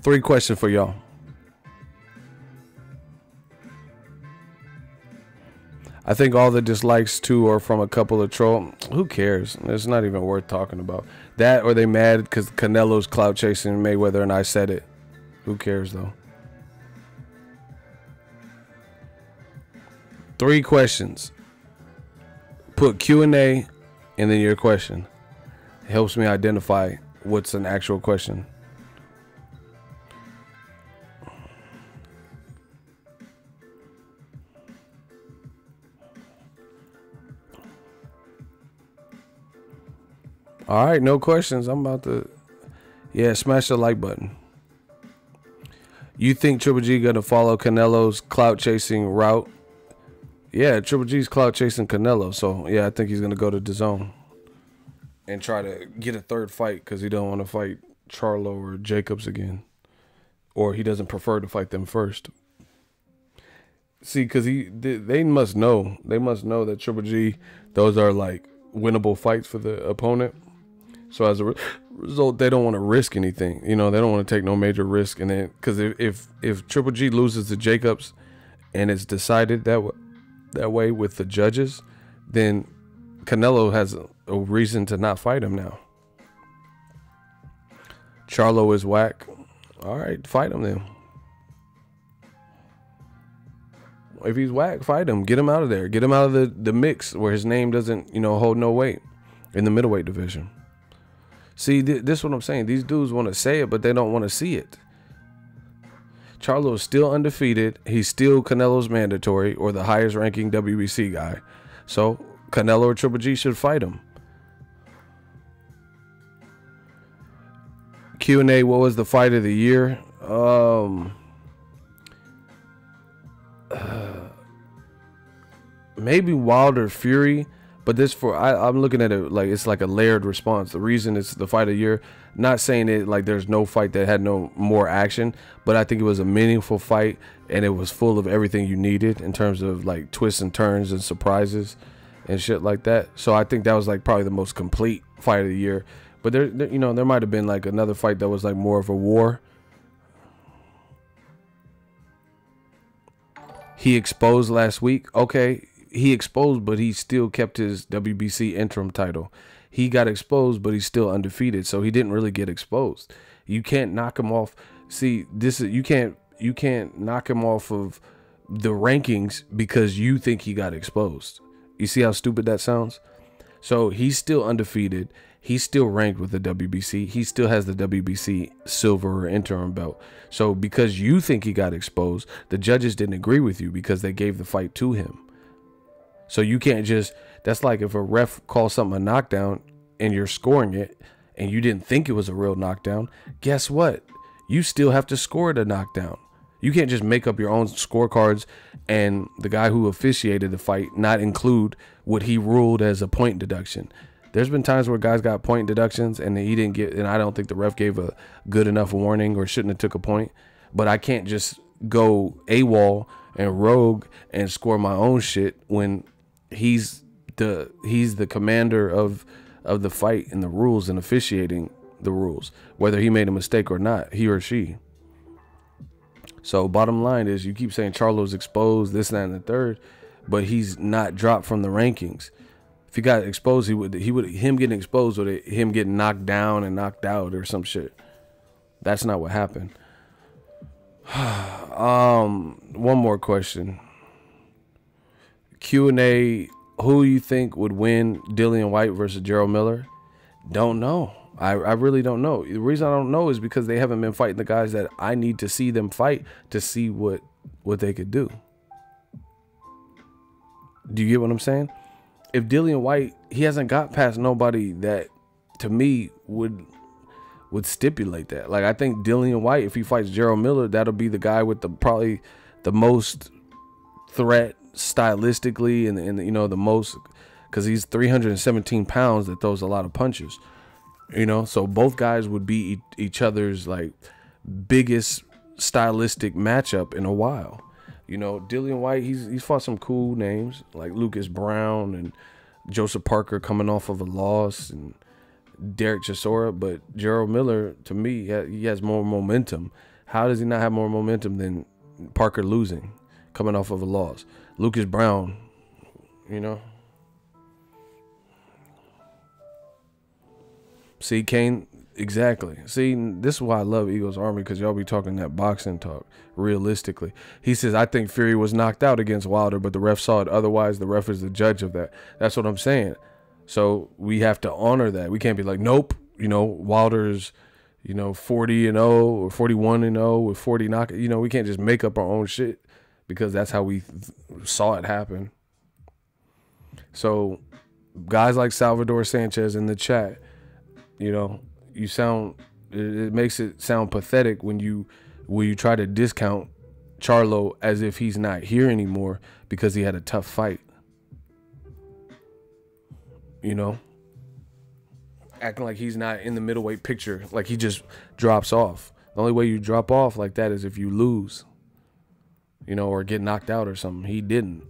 3 questions for y'all. I think all the dislikes too are from a couple of troll. Who cares? It's not even worth talking about. That or they mad because Canelo's clout chasing Mayweather and I said it. Who cares though? 3 questions. Put Q&A and then your question. It helps me identify what's an actual question. All right, no questions. I'm about to, yeah, smash the like button. You think Triple G gonna follow Canelo's clout chasing route? Yeah, Triple G's clout chasing Canelo. So yeah, I think he's gonna go to Dazn and try to get a third fight because he don't want to fight Charlo or Jacobs again, or he doesn't prefer to fight them first. See, because they must know that Triple G, those are like winnable fights for the opponent. So as a result, they don't want to risk anything. You know, they don't want to take no major risk. And then, because if Triple G loses to Jacobs, and it's decided that way with the judges, then Canelo has a reason to not fight him now. Charlo is whack. All right, fight him then. If he's whack, fight him. Get him out of there. Get him out of the mix where his name doesn't, you know, hold no weight in the middleweight division. See, this is what I'm saying. These dudes want to say it, but they don't want to see it. Charlo is still undefeated. He's still Canelo's mandatory, or the highest ranking WBC guy. So Canelo or Triple G should fight him. Q&A, what was the fight of the year? Maybe Wilder Fury. But this I'm looking at it like it's like a layered response. The reason it's the fight of the year, not saying it like there's no fight that had no more action, but I think it was a meaningful fight and it was full of everything you needed in terms of like twists and turns and surprises and shit like that. So I think that was like probably the most complete fight of the year. But there you know, there might have been like another fight that was like more of a war. He exposed last week. Okay. He exposed, but he still kept his WBC interim title. He got exposed, but he's still undefeated, so he didn't really get exposed. You can't knock him off. See, this is you can't knock him off of the rankings because you think he got exposed. You see how stupid that sounds? So he's still undefeated. He's still ranked with the WBC. He still has the WBC silver or interim belt. So because you think he got exposed, the judges didn't agree with you because they gave the fight to him. So you can't just, that's like if a ref calls something a knockdown and you're scoring it and you didn't think it was a real knockdown, guess what? You still have to score it a knockdown. You can't just make up your own scorecards and the guy who officiated the fight not include what he ruled as a point deduction. There's been times where guys got point deductions and he didn't get, and I don't think the ref gave a good enough warning or shouldn't have took a point. But I can't just go AWOL and rogue and score my own shit when he's the commander of the fight and the rules and officiating the rules, whether he made a mistake or not, he or she. So bottom line is, you keep saying Charlo's exposed, this, that, and the third, but he's not dropped from the rankings. If he got exposed, him getting exposed would him getting knocked down and knocked out or some shit. That's not what happened. One more question. Q&A, who you think would win, Dillian Whyte versus Gerald Miller? Don't know. I really don't know. The reason I don't know is because they haven't been fighting the guys that I need to see them fight to see what they could do. Do you get what I'm saying? If Dillian Whyte, he hasn't got past nobody that to me would stipulate that. Like, I think Dillian Whyte, if he fights Gerald Miller, that'll be the guy with probably the most threat stylistically and you know, the most, because he's 317 pounds that throws a lot of punches, you know. So both guys would be each other's like biggest stylistic matchup in a while. You know, Dillian Whyte, he's fought some cool names like Lucas Brown and Joseph Parker coming off of a loss and Derek Chisora, but Gerald Miller, to me, he has more momentum. How does he not have more momentum than Parker losing, coming off of a loss? Lucas Brown, you know. See, Kane, exactly. See, this is why I love Eagles Army, because y'all be talking that boxing talk realistically. He says, I think Fury was knocked out against Wilder, but the ref saw it otherwise. The ref is the judge of that. That's what I'm saying. So we have to honor that. We can't be like, nope, Wilder's, 40-0 or 41-0 with 40 knockouts. We can't just make up our own shit because that's how we saw it happen. So guys like Salvador Sanchez in the chat, you sound, it makes it sound pathetic when you try to discount Charlo as if he's not here anymore because he had a tough fight. Acting like he's not in the middleweight picture, like he just drops off. The only way you drop off like that is if you lose, or get knocked out or something. He didn't.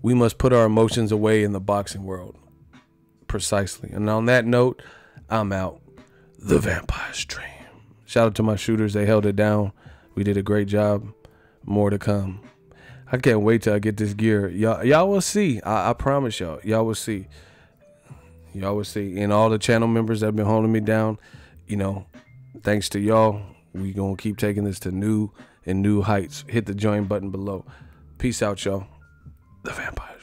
We must put our emotions away in the boxing world. Precisely. And on that note, I'm out. The Vampire's Dream. Shout out to my shooters. They held it down. We did a great job. More to come. I can't wait till I get this gear. Y'all will see. I promise y'all. Y'all will see. Y'all will see. And all the channel members that have been holding me down, thanks to y'all, we gonna keep taking this to new heights. Hit the join button below. Peace out, y'all. The Vampire.